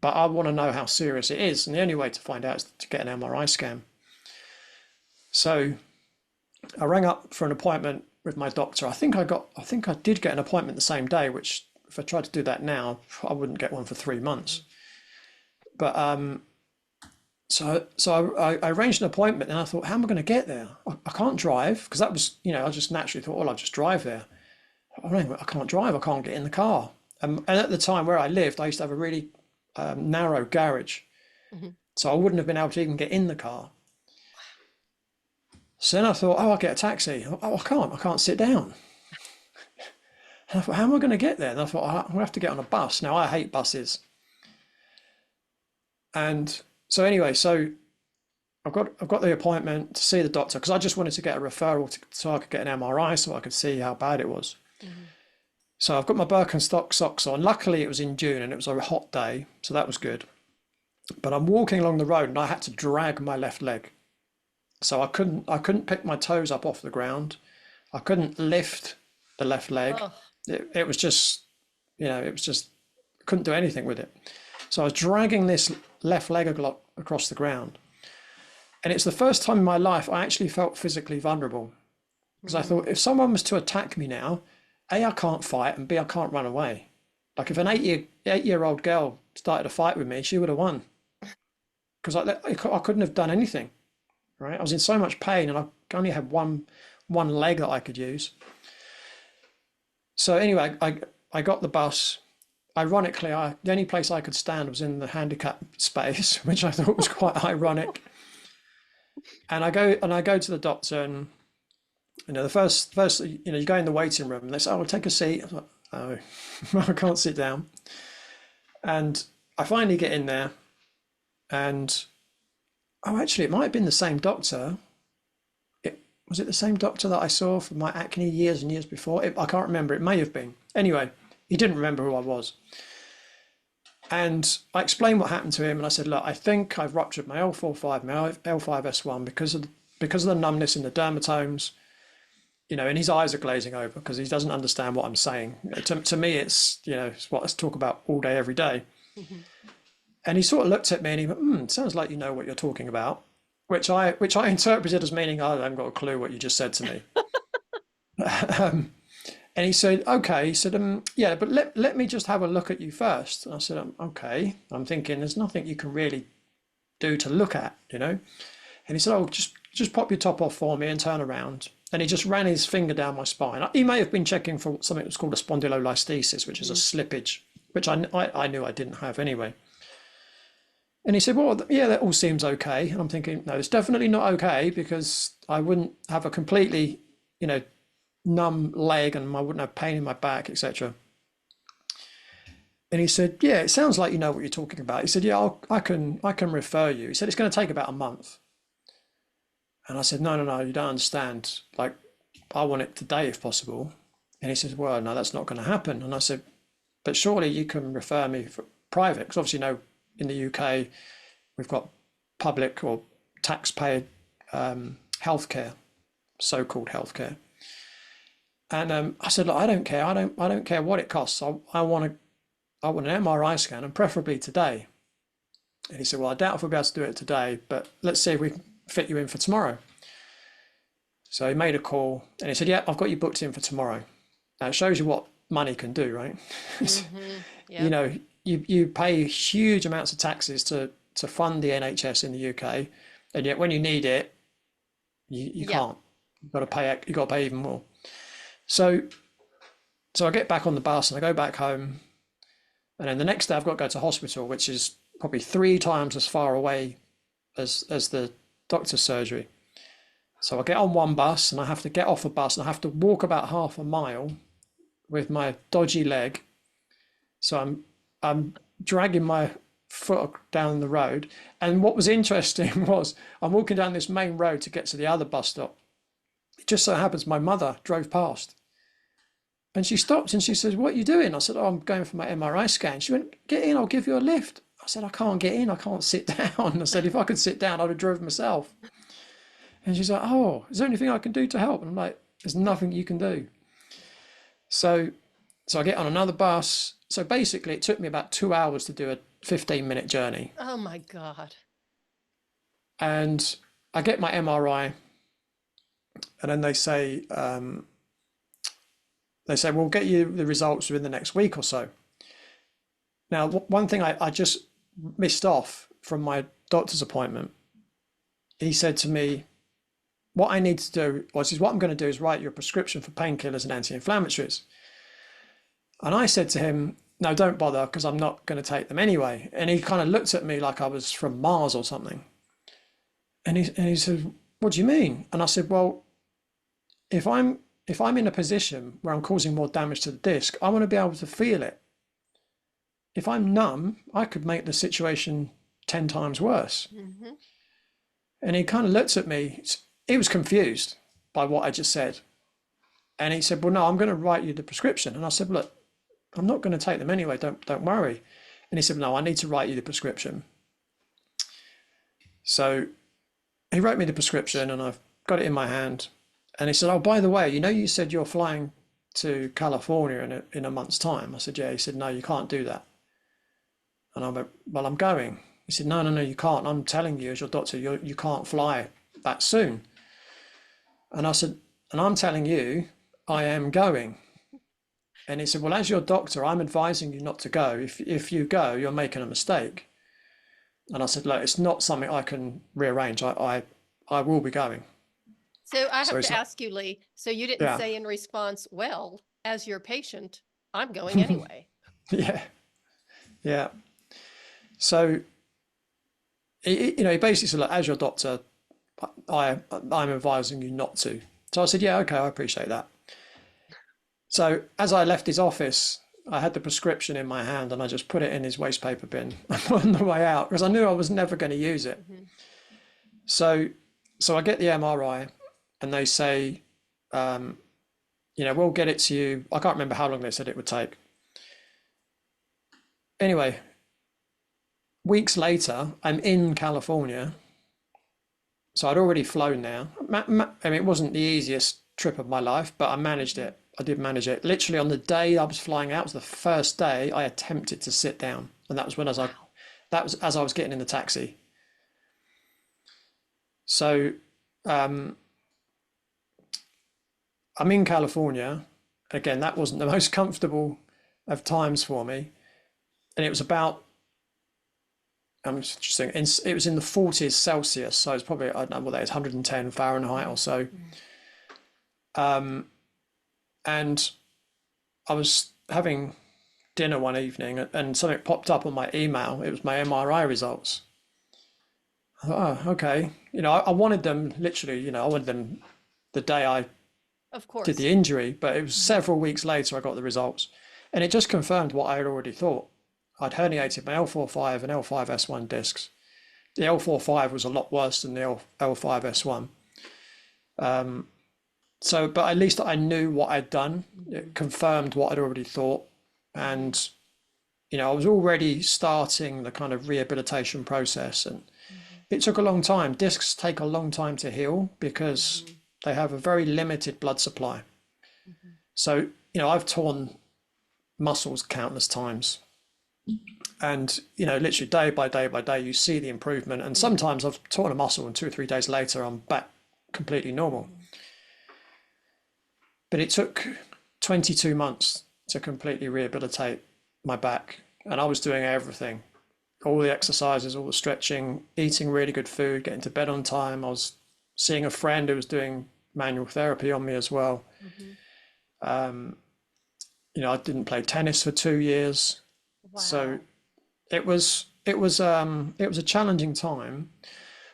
but I want to know how serious it is. And the only way to find out is to get an MRI scan. So I rang up for an appointment with my doctor. I think I did get an appointment the same day, which if I tried to do that now, I wouldn't get one for 3 months. But so I arranged an appointment, and I thought, how am I going to get there? I can't drive, because that was, I just naturally thought, well, I'll just drive there. I can't drive. I can't get in the car. And at the time where I lived, I used to have a really narrow garage, so I wouldn't have been able to even get in the car. So then I thought, oh, I'll get a taxi. Oh, I can't sit down. And I thought, how am I going to get there? And I thought, I'm going to have to get on a bus. Now, I hate buses. And so anyway, so I've got the appointment to see the doctor, because I just wanted to get a referral so I could get an MRI so I could see how bad it was. So I've got my Birkenstock socks on. Luckily, it was in June and it was a hot day, so that was good. But I'm walking along the road and I had to drag my left leg. So I couldn't pick my toes up off the ground. I couldn't lift the left leg. Oh. It was just, couldn't do anything with it. So I was dragging this left leg across the ground. And it's the first time in my life I actually felt physically vulnerable. Because I thought, if someone was to attack me now, A, I can't fight, and B, I can't run away. Like if an eight-year-old girl started a fight with me, she would have won. Because I couldn't have done anything, right? I was in so much pain, and I only had one leg that I could use. So anyway, I got the bus. Ironically, the only place I could stand was in the handicap space, which I thought was quite ironic. And I go to the doctor, and the first you go in the waiting room, and they say, "Oh, take a seat." I thought, "Oh, I can't sit down." And I finally get in there, and actually, it might have been the same doctor. Was it the same doctor that I saw for my acne years and years before? I can't remember. It may have been. Anyway, he didn't remember who I was. And I explained what happened to him, and I said, look, I think I've ruptured my L4-5, my L5-S1 because of the numbness in the dermatomes, and his eyes are glazing over because he doesn't understand what I'm saying. To me, it's what I talk about all day, every day. And he sort of looked at me and he went, sounds like you know what you're talking about, which I interpreted as meaning, I haven't got a clue what you just said to me. And he said, okay. He said, yeah, but let me just have a look at you first. And I said, okay. I'm thinking there's nothing you can really do to look at, And he said, oh, just pop your top off for me and turn around. And he just ran his finger down my spine. He may have been checking for something that's called a spondylolisthesis, which is a slippage, which I knew I didn't have anyway. And he said, well, yeah, that all seems okay. And I'm thinking, no, it's definitely not okay, because I wouldn't have a completely, numb leg, and I wouldn't have pain in my back, etc. And he said, yeah, it sounds like you know what you're talking about. He said, yeah, I can refer you. He said, it's going to take about a month. And I said, no, you don't understand. Like, I want it today if possible. And he says, well, no, that's not going to happen. And I said, but surely you can refer me for private, because obviously, in the UK, we've got public or taxpayer healthcare, so-called healthcare. And I said, look, I don't care. I don't care what it costs. I want an MRI scan, and preferably today. And he said, well, I doubt if we'll be able to do it today, but let's see if we can fit you in for tomorrow. So he made a call, and he said, yeah, I've got you booked in for tomorrow. Now it shows you what money can do, right? Yep. You pay huge amounts of taxes to fund the NHS in the UK, and yet when you need it, you can't. You've got to pay even more. So I get back on the bus and I go back home, and then the next day I've got to go to hospital, which is probably 3 times as far away as the doctor's surgery. So I get on one bus and I have to get off a bus and I have to walk about half a mile with my dodgy leg. So I'm dragging my foot down the road. And what was interesting was I'm walking down this main road to get to the other bus stop. It just so happens my mother drove past. And she stopped and she says, what are you doing? I said, oh, I'm going for my MRI scan. She went, get in, I'll give you a lift. I said, I can't get in, I can't sit down. I said, if I could sit down, I'd have drove myself. And she's like, oh, is there anything I can do to help? And I'm like, there's nothing you can do. So I get on another bus, So basically, it took me about 2 hours to do a 15-minute journey. Oh my God. And I get my MRI, and then they say, we'll get you the results within the next week or so. Now, one thing I just missed off from my doctor's appointment, he said to me, what I need to do was, what I'm going to do is write you a prescription for painkillers and anti-inflammatories. And I said to him, no, don't bother, because I'm not going to take them anyway. And he kind of looked at me like I was from Mars or something. And he said, what do you mean? And I said, well, if I'm in a position where I'm causing more damage to the disc, I want to be able to feel it. If I'm numb, I could make the situation 10 times worse. Mm-hmm. And he kind of looked at me. He was confused by what I just said. And he said, well, no, I'm going to write you the prescription. And I said, look, I'm not going to take them anyway. Don't worry. And he said, no, I need to write you the prescription. So he wrote me the prescription, and I've got it in my hand. And he said, oh, by the way, you said you're flying to California in a month's time. I said, yeah. He said, no, you can't do that. And I went, well, I'm going. He said, no, you can't. I'm telling you as your doctor, you can't fly that soon. And I said, and I'm telling you, I am going. And he said, well, as your doctor, I'm advising you not to go. If you go, you're making a mistake. And I said, look, it's not something I can rearrange. I will be going. So I have to ask you, Leigh, so you didn't Yeah. say in response, well, as your patient, I'm going anyway. Yeah. So, he basically said, look, as your doctor, I'm advising you not to. So I said, yeah, okay, I appreciate that. So as I left his office, I had the prescription in my hand, and I just put it in his waste paper bin on the way out, because I knew I was never going to use it. Mm-hmm. So I get the MRI, and they say, we'll get it to you. I can't remember how long they said it would take. Anyway, weeks later, I'm in California. So I'd already flown now. I mean, it wasn't the easiest trip of my life, but I managed it. I did manage it. Literally on the day I was flying out, it was the first day I attempted to sit down. And that was when that was as I was getting in the taxi. So I'm in California. Again, that wasn't the most comfortable of times for me. And it was about, I'm just thinking, it was in the 40s Celsius. So it's probably, I don't know what that is, 110 Fahrenheit or so. And I was having dinner one evening, and something popped up on my email. It was my MRI results. I thought, oh, okay. I wanted them literally, I wanted them the day I did the injury, but it was several weeks later I got the results. And it just confirmed what I had already thought. I'd herniated my L4-5 and L5-S1 discs. The L4-5 was a lot worse than the L5-S1. But at least I knew what I'd done. It confirmed what I'd already thought. And, I was already starting the kind of rehabilitation process. And it took a long time. Discs take a long time to heal because they have a very limited blood supply. So, I've torn muscles countless times. And, literally day by day, you see the improvement. And sometimes I've torn a muscle and 2 or 3 days later, I'm back completely normal. But it took 22 months to completely rehabilitate my back. And I was doing everything, all the exercises, all the stretching, eating really good food, getting to bed on time. I was seeing a friend who was doing manual therapy on me as well. I didn't play tennis for 2 years. Wow. So it was a challenging time.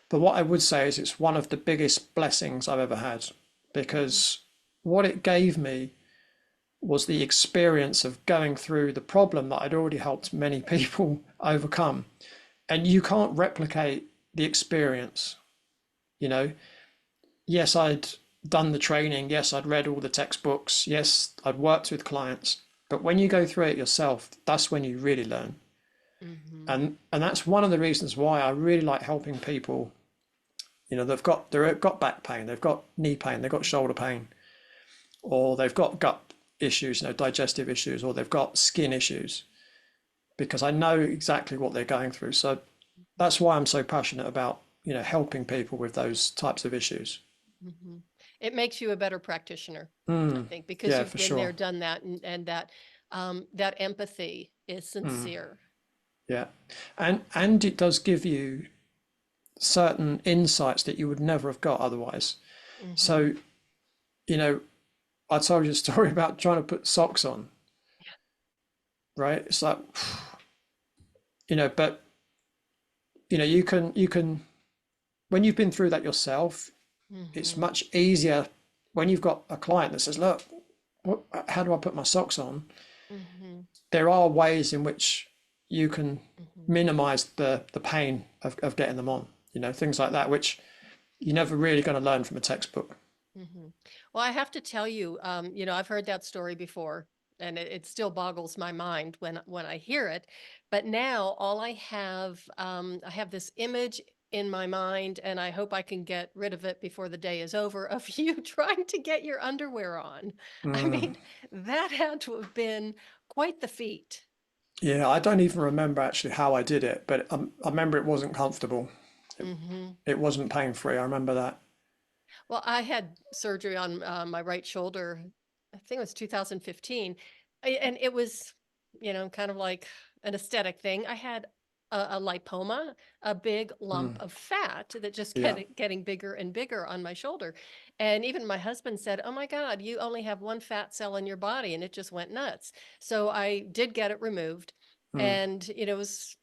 But what I would say is it's one of the biggest blessings I've ever had, because what it gave me was the experience of going through the problem that I'd already helped many people overcome. And you can't replicate the experience. Yes, I'd done the training. Yes, I'd read all the textbooks. Yes, I'd worked with clients. But when you go through it yourself, that's when you really learn. And that's one of the reasons why I really like helping people. They've got back pain, they've got knee pain, they've got shoulder pain, or they've got gut issues, digestive issues, or they've got skin issues, because I know exactly what they're going through. So that's why I'm so passionate about, helping people with those types of issues. Mhm. It makes you a better practitioner, I Mm, think, because yeah, you've for been there, sure. done that, and that that empathy is Mm, sincere. yeah. And it does give you certain insights that you would never have got otherwise. Hmm. So, you know, I told you a story about trying to put socks on, right? It's like, but you can when you've been through that yourself, it's Hmm. much easier when you've got a client that says, look, how do I put my socks on? Hmm. There are ways in which you can Hmm. minimize the pain of getting them on, things like that, which you're never really going to learn from a textbook. Hmm. Well, I have to tell you, I've heard that story before, and it still boggles my mind when I hear it. But now all I have this image in my mind, and I hope I can get rid of it before the day is over, of you trying to get your underwear on. I Mm, mean, that had to have been quite the feat. yeah, I don't even remember actually how I did it, but I remember it wasn't comfortable. It, Hmm. it wasn't pain free. I remember that. Well, I had surgery on my right shoulder. I think it was 2015, and it was, kind of like an aesthetic thing. I had a lipoma, a big lump Mm, of fat that just yeah. kept getting bigger and bigger on my shoulder. And even my husband said, "Oh my God, you only have one fat cell in your body," and it just went nuts. So I did get it removed, Mm, and it was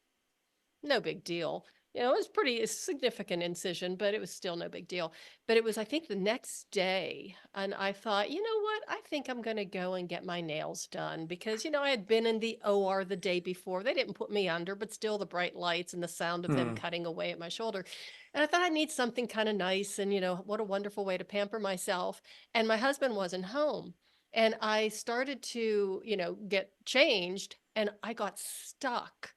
no big deal. It was pretty significant incision, but it was still no big deal. But it was, I think, the next day, and I thought, you know what? I think I'm going to go and get my nails done because, I had been in the OR the day before. They didn't put me under, but still the bright lights and the sound of them mm, cutting away at my shoulder. And I thought I need something kind of nice, and, what a wonderful way to pamper myself. And my husband wasn't home. And I started to, get changed, and I got stuck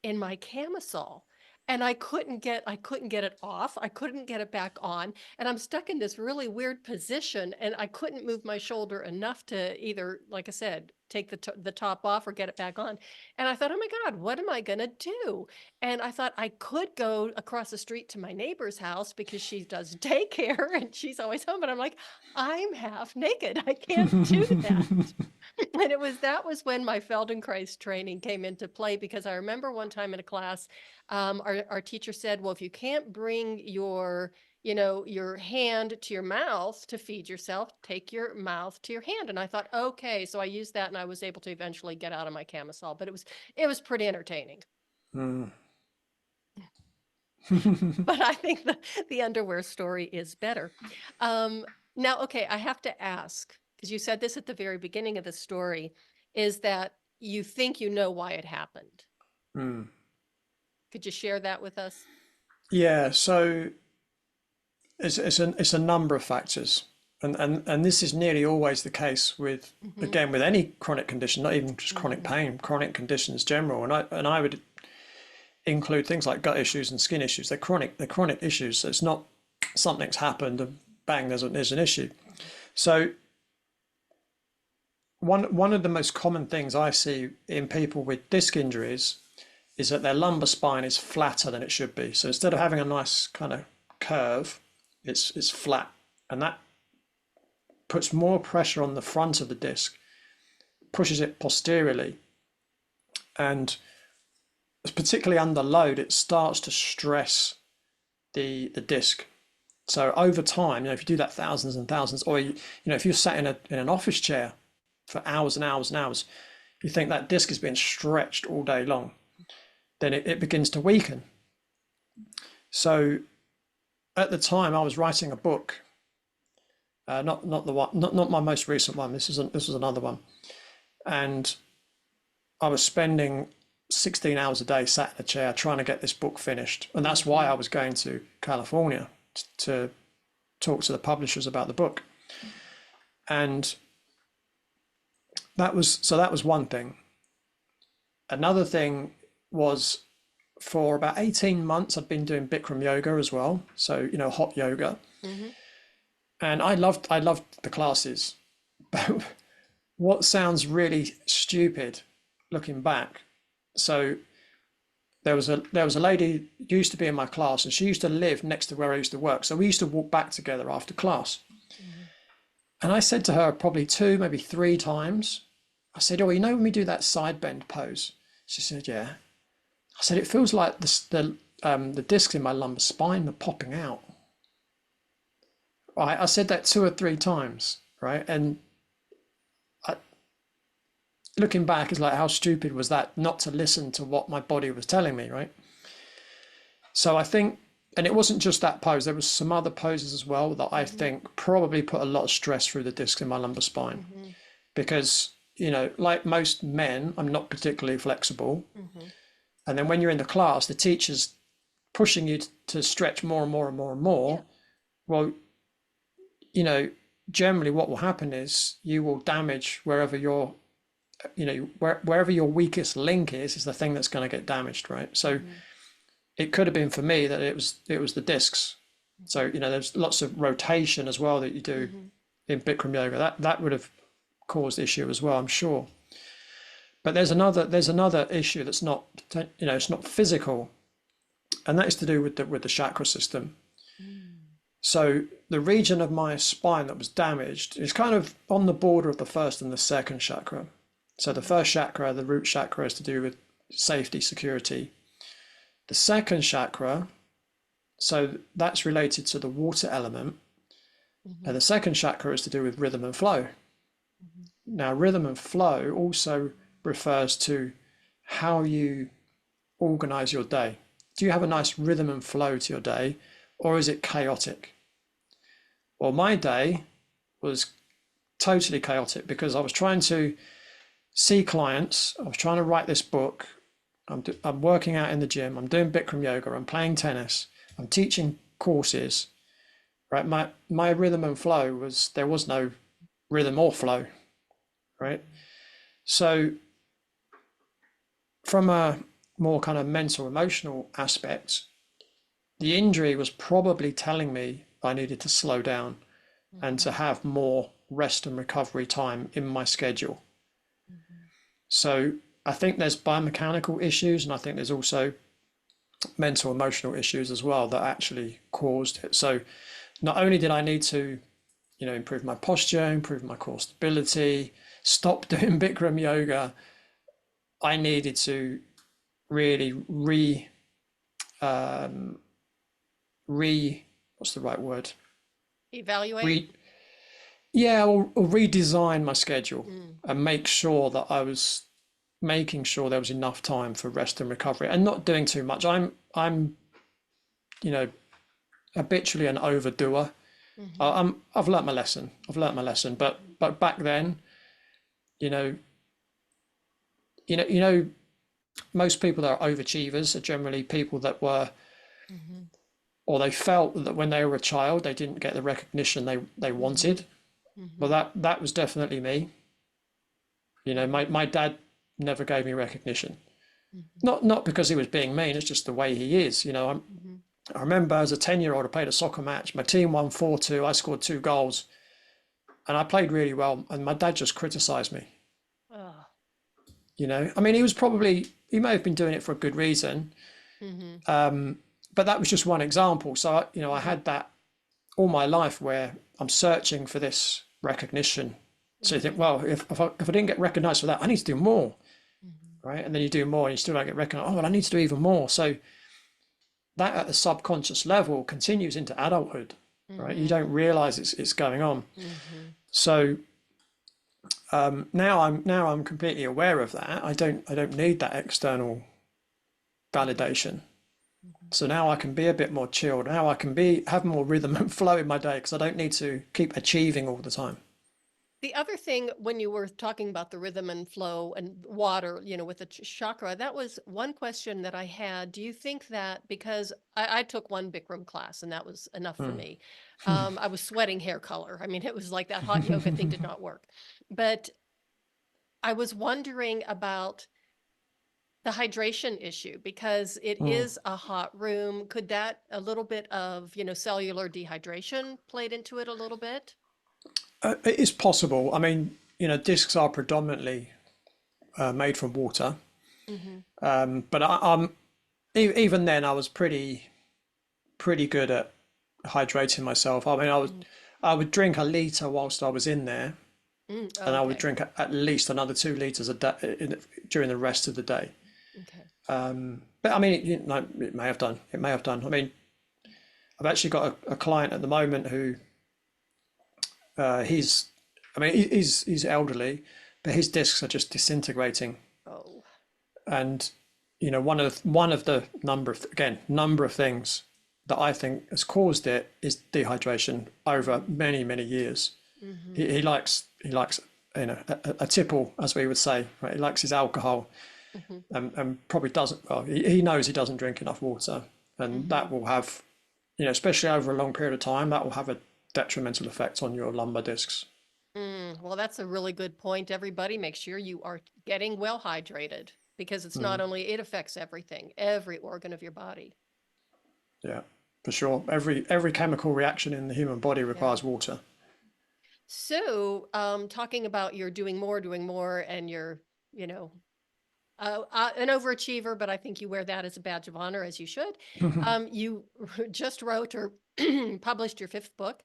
in my camisole, and I couldn't get it off. I couldn't get it back on, and I'm stuck in this really weird position, and I couldn't move my shoulder enough to either, like I said, take the top off or get it back on. And I thought, oh my God, what am I gonna do? And I thought I could go across the street to my neighbor's house because she does daycare and she's always home, but I'm like, I'm half naked, I can't do that. And that was when my Feldenkrais training came into play, because I remember one time in a class, our teacher said, well, if you can't bring your hand to your mouth to feed yourself, take your mouth to your hand. And I thought, okay, so I used that, and I was able to eventually get out of my camisole, but it was pretty entertaining. mm. But I think the underwear story is better. Um, Now, okay, I have to ask, because you said this at the very beginning of the story, is that you think you know why it happened. Mm. Could you share that with us? Yeah, so it's a number of factors, and this is nearly always the case with, Hmm. again, with any chronic condition, not even just chronic Hmm. pain, chronic conditions general, and I would include things like gut issues and skin issues. They're chronic issues. So it's not something's happened and bang, there's an issue. So one of the most common things I see in people with disc injuries is that their lumbar spine is flatter than it should be. So instead of having a nice kind of curve, it's flat, and that puts more pressure on the front of the disc, pushes it posteriorly, and particularly under load, it starts to stress the disc. So over time, if you do that thousands and thousands, or if you're sat in an office chair for hours and hours and hours, you think that disc is being stretched all day long, then it begins to weaken. So at the time, I was writing a book, not the one, not my most recent one. This was another one, and I was spending 16 hours a day sat in a chair trying to get this book finished, and that's why I Hmm. was going to California to talk to the publishers about the book. And that was one thing. Another thing was, for about 18 months I'd been doing Bikram yoga as well, so hot yoga, Hmm. and I loved the classes. But what sounds really stupid looking back. So there was a lady who used to be in my class, and she used to live next to where I used to work. So we used to walk back together after class. Mhm. And I said to her probably two, maybe three times, I said, "Oh, you know when we do that side bend pose?" She said, "Yeah." I said, "It feels like the discs in my lumbar spine are popping out." Right? I said that two or three times, right? And I, looking back, it's like, how stupid was that not to listen to what my body was telling me, right? So I think, and it wasn't just that pose, there was some other poses as well that I Mhm. think probably put a lot of stress through the discs in my lumbar spine. Mhm. Because, like most men, I'm not particularly flexible. Mhm. And then when you're in the class, the teacher's pushing you to stretch more and more and more and Yeah. more. Well, you know, generally what will happen is you will damage wherever wherever your weakest link is the thing that's going to get damaged, right? So Mhm. it could have been for me that it was the discs. So, Mhm. there's lots of rotation as well that you do Mhm. in Bikram yoga. That would have caused issue as well, I'm sure. But there's another issue that's not, it's not physical, and that is to do with the chakra system. Mm. So the region of my spine that was damaged is kind of on the border of the first and the second chakra. So the Mhm. first chakra, the root chakra, is to do with safety, security. The second chakra, so that's related to the water element. And Mhm. the second chakra is to do with rhythm and flow. Mhm. Now, rhythm and flow also refers to how you organize your day. Do you have a nice rhythm and flow to your day, or is it chaotic? Well, my day was totally chaotic because I was trying to see clients, I was trying to write this book, I'm working out in the gym, I'm doing Bikram yoga, I'm playing tennis, I'm teaching courses, right? My rhythm and flow there was no rhythm or flow, right? So from a more kind of mental emotional aspect, the injury was probably telling me I needed to slow down and to Mhm. have more rest and recovery time in my schedule. Mhm. So I think there's biomechanical issues, and I think there's also mental emotional issues as well that actually caused it. So not only did I need to, improve my posture, improve my core stability, stop doing Bikram yoga, I needed to really um, what's the right word? Evaluate. Re, yeah, or redesign my schedule Mm. and make sure that I was making sure there was enough time for rest and recovery and not doing too much. I'm you know habitually an overdoer. Mhm. I've learnt my lesson. I've learnt my lesson. But Mhm. back then, you know, you know, most people that are overachievers are generally people that were, Mhm. or they felt that when they were a child they didn't get the recognition they wanted. Mhm. Well, Mhm. that was definitely me. Mhm. My dad never gave me recognition. Mhm. Not because he was being mean. It's just the way he is. Mhm. I remember as a 10-year-old, I played a soccer match. My team won 4-2. I scored two goals, and I played really well. And my dad just criticised me. Oh. I mean, he may have been doing it for a good reason, Mhm. but that was just one example. So I Mhm. had that all my life where I'm searching for this recognition. So you think, Mhm. well, if I didn't get recognised for that, I need to do more, Mhm. right? And then you do more, and you still don't get recognised. Oh, well, I need to do even more. So that at a subconscious level continues into adulthood, right? You Mhm. don't realise it's going on. Mhm. So now I'm completely aware of that. I don't need that external Mhm. validation. Mhm. So now I can be a bit more chilled. Now I can have more rhythm and flow in my day because I don't need to keep achieving all the time. The other thing, when you were talking about the rhythm and flow and water, with the chakra, that was one question that I had. Do you think that because I took one Bikram class and that was enough for Mm. me? I was sweating hair color. I mean, it was like that hot yoga thing did not work. But I was wondering about the hydration issue because it Mm. is a hot room. Could that a little bit of, cellular dehydration played into it a little bit? It is possible. I mean, discs are predominantly made from water. But even then I was pretty good at hydrating myself. I mean, I would drink a litre whilst I was in there, and I would Okay. drink at least another 2 litres a day during the rest of the day. Okay. But I mean, it may have done. It may have done. I mean, I've actually got a client at the moment who he's elderly, but his discs are just disintegrating. Oh. And one of the number of things that I think has caused it is dehydration over many years. He likes a tipple, as we would say, right? He likes his alcohol, and probably doesn't. Well, he knows he doesn't drink enough water, and that will have, especially over a long period of time, that will have a detrimental effect on your lumbar discs. Well, that's a really good point. Everybody, make sure you are getting well hydrated, because it's not only, it affects everything, every organ of your body. Yeah, for sure. Every chemical reaction in the human body requires water. So, talking about you're doing more, and you're, an overachiever, but I think you wear that as a badge of honor, as you should. You just wrote or published your 5th book.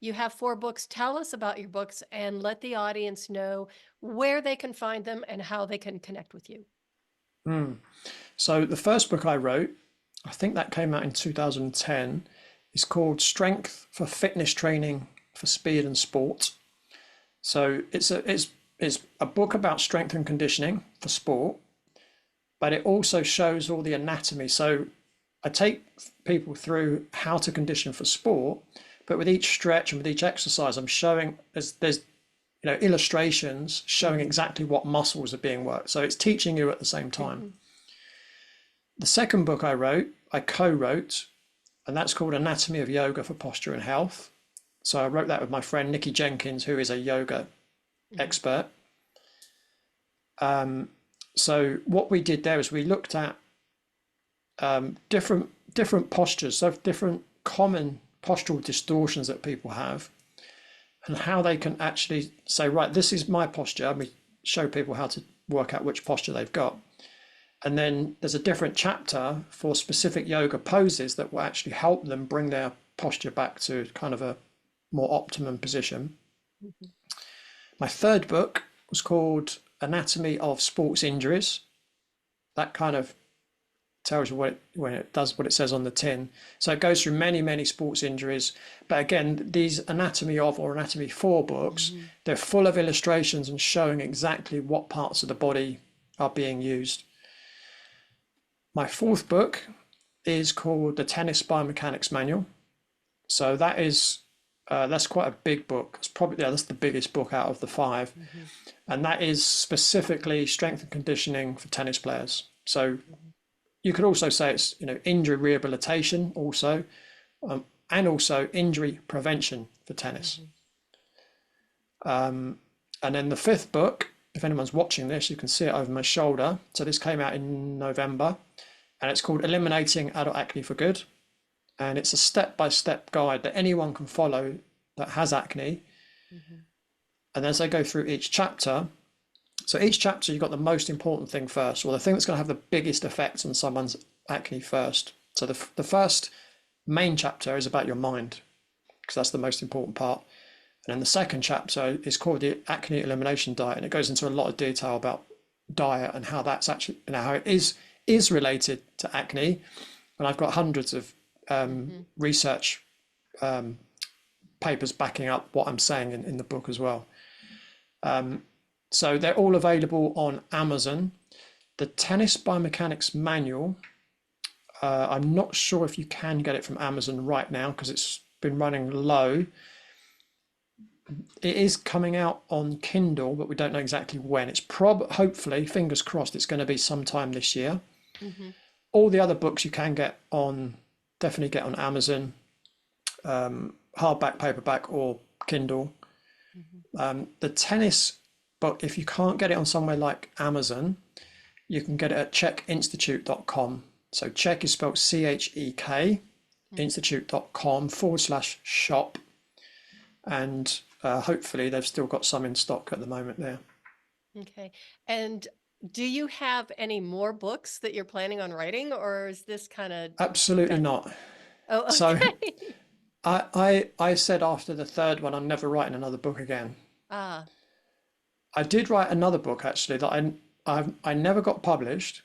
You have 4 books. Tell us about your books and let the audience know where they can find them and how they can connect with you. So the first book I wrote, I think that came out in 2010, is called Strength for Fitness Training for Speed and Sport. So it's a book about strength and conditioning for sport, but it also shows all the anatomy. So I take people through how to condition for sport, but with each stretch and with each exercise, I'm showing there's illustrations showing exactly what muscles are being worked. So it's teaching you at the same time. The second book I co-wrote, and that's called Anatomy of Yoga for Posture and Health. So I wrote that with my friend Nikki Jenkins, who is a yoga expert. So what we did there is we looked at different postures, so different common postural distortions that people have, and how they can actually say, right, this is my posture. And we show people how to work out which posture they've got. And then there's a different chapter for specific yoga poses that will actually help them bring their posture back to kind of a more optimum position. My third book was called Anatomy of Sports Injuries. That kind of tells you when it does what it says on the tin. So it goes through many sports injuries. But again, these anatomy of or anatomy for books, they're full of illustrations and showing exactly what parts of the body are being used. My fourth book is called The Tennis Biomechanics Manual. So that's quite a big book. It's probably that's the biggest book out of the 5, and that is specifically strength and conditioning for tennis players. So you could also say it's injury rehabilitation also, and also injury prevention for tennis. And then the 5th book, if anyone's watching this, you can see it over my shoulder. So this came out in November, and it's called Eliminating Adult Acne for Good. And it's a step-by-step guide that anyone can follow that has acne. And as they go through each chapter, so each chapter you've got the most important thing first, or the thing that's going to have the biggest effect on someone's acne first. So the first main chapter is about your mind, because that's the most important part. And then the second chapter is called the Acne Elimination Diet, and it goes into a lot of detail about diet and how that's actually, how it is related to acne. And I've got hundreds of research papers backing up what I'm saying in the book as well. So they're all available on Amazon. The Tennis Biomechanics Manual, I'm not sure if you can get it from Amazon right now because it's been running low. It is coming out on Kindle, but we don't know exactly when. It's hopefully, fingers crossed, it's going to be sometime this year. All the other books you can definitely get on Amazon, hardback, paperback, or Kindle. The tennis book, if you can't get it on somewhere like Amazon, you can get it at CHEKinstitute.com. So CHEK is spelled CHEK, institute.com/shop. And hopefully they've still got some in stock at the moment there. Okay. And do you have any more books that you're planning on writing, or is this kind of Absolutely done? not. Oh, So okay. I said after the third one, I'm never writing another book again. Ah, I did write another book actually that I never got published.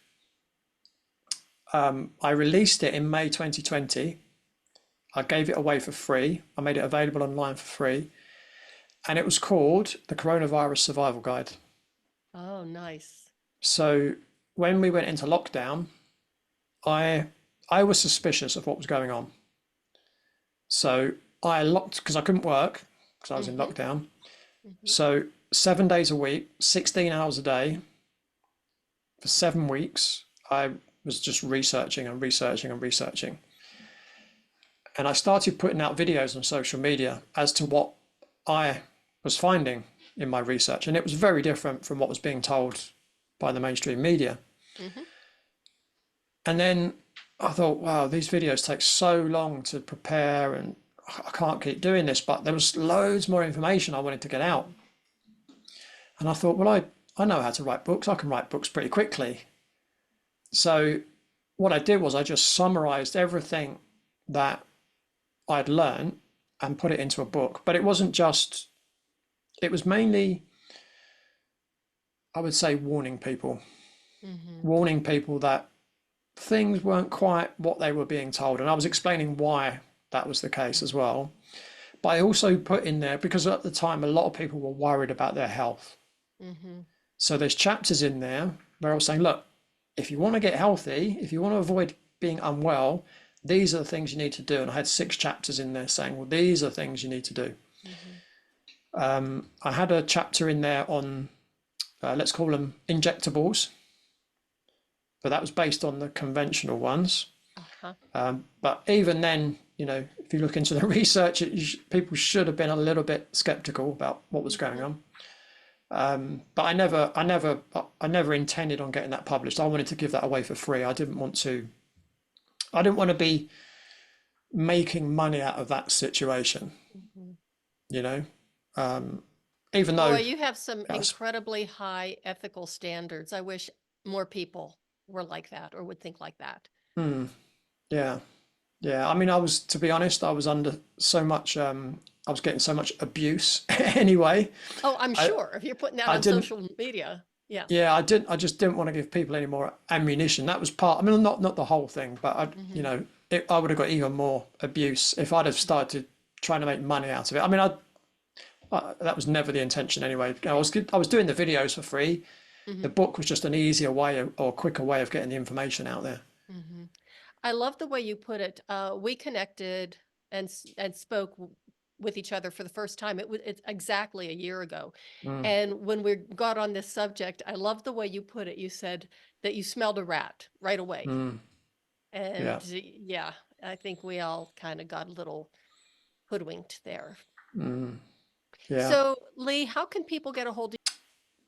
I released it in May 2020. I gave it away for free. I made it available online for free, and it was called The Coronavirus Survival Guide. oh, nice. So when we went into lockdown, I I was suspicious of what was going on. So I locked because I couldn't work because I was in Mm-hmm. lockdown. Mm-hmm. So 7 days a week, 16 hours a day for 7 weeks, I was just researching and researching and researching. And I started putting out videos on social media as to what I was finding in my research. And it was very different from what was being told by the mainstream media. Mm-hmm. And then I thought, wow, these videos take so long to prepare and I can't keep doing this. But there was loads more information I wanted to get out. And I thought, well, I know how to write books. I can write books pretty quickly. So what I did was I just summarized everything that I'd learned and put it into a book. But it wasn't just, it was mainly, I would say, Mm-hmm. warning people that things weren't quite what they were being told. And I was explaining why that was the case as well. But I also put in there, because at the time, a lot of people were worried about their health. Mm-hmm. So there's chapters in there where I was saying, look, if you want to get healthy, if you want to avoid being unwell, these are the things you need to do. And I had 6 chapters in there saying, well, these are things you need to do. Mm-hmm. I had a chapter in there on, let's call them injectables, but that was based on the conventional ones. Uh-huh. But even then, if you look into the research, people should have been a little bit skeptical about what was going Mm-hmm. on. But I never intended on getting that published. I wanted to give that away for free. I didn't want to be making money out of that situation, Mm-hmm. you know. Even Boy, though, you have some yes, incredibly high ethical standards. I wish more people were like that or would think like that. mm, yeah, yeah. I mean, to be honest, I was under so much. I was getting so much abuse anyway. Oh, I'm I sure if you're putting that I on didn't. social media. Yeah. Yeah, I didn't. I just didn't want to give people any more ammunition. That was part. I mean, not the whole thing, but Mm-hmm. I would have got even more abuse if I'd have started trying to make money out of it. I mean, that was never the intention anyway. I was doing the videos for free. The Mm-hmm. book was just an easier way or quicker way of getting the information out there. Mm-hmm. I love the way you put it. We connected and spoke with each other for the first time. It's exactly a year ago. Mm, And when we got on this subject, I love the way you put it. You said that you smelled a rat right away. mm, And yeah, yeah, I think we all kind of got a little hoodwinked there. mm, yeah. So, Leigh, how can people get a hold of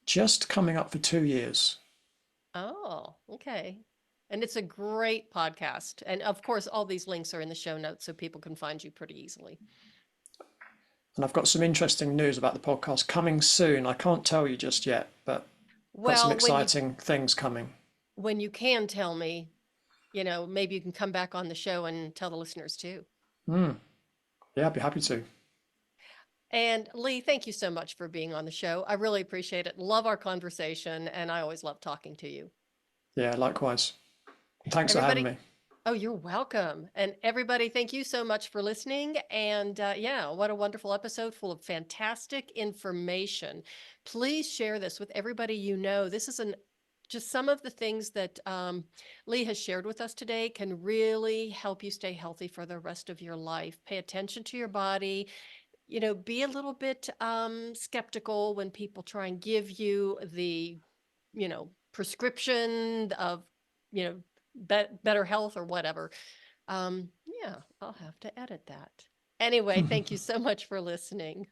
Just coming up for 2 years. Oh, okay. And it's a great podcast. And of course, all these links are in the show notes so people can find you pretty easily. And I've got some interesting news about the podcast coming soon. I can't tell you just yet, but got some Well, exciting things coming. when you can tell me, maybe you can come back on the show and tell the listeners too. Mm, yeah, I'd be happy to. And Leigh, thank you so much for being on the show. I really appreciate it. Love our conversation, and I always love talking to you. Yeah, likewise. Thanks for having Everybody, me. oh, you're welcome. And everybody, thank you so much for listening. And yeah, what a wonderful episode full of fantastic information. Please share this with everybody you know. This is just some of the things that Leigh has shared with us today can really help you stay healthy for the rest of your life. Pay attention to your body. Be a little bit skeptical when people try and give you the prescription of, you know, better health or whatever. Yeah, I'll have to edit that. Anyway, thank you so much for listening.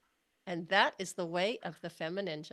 And that is the way of the FemiNinja.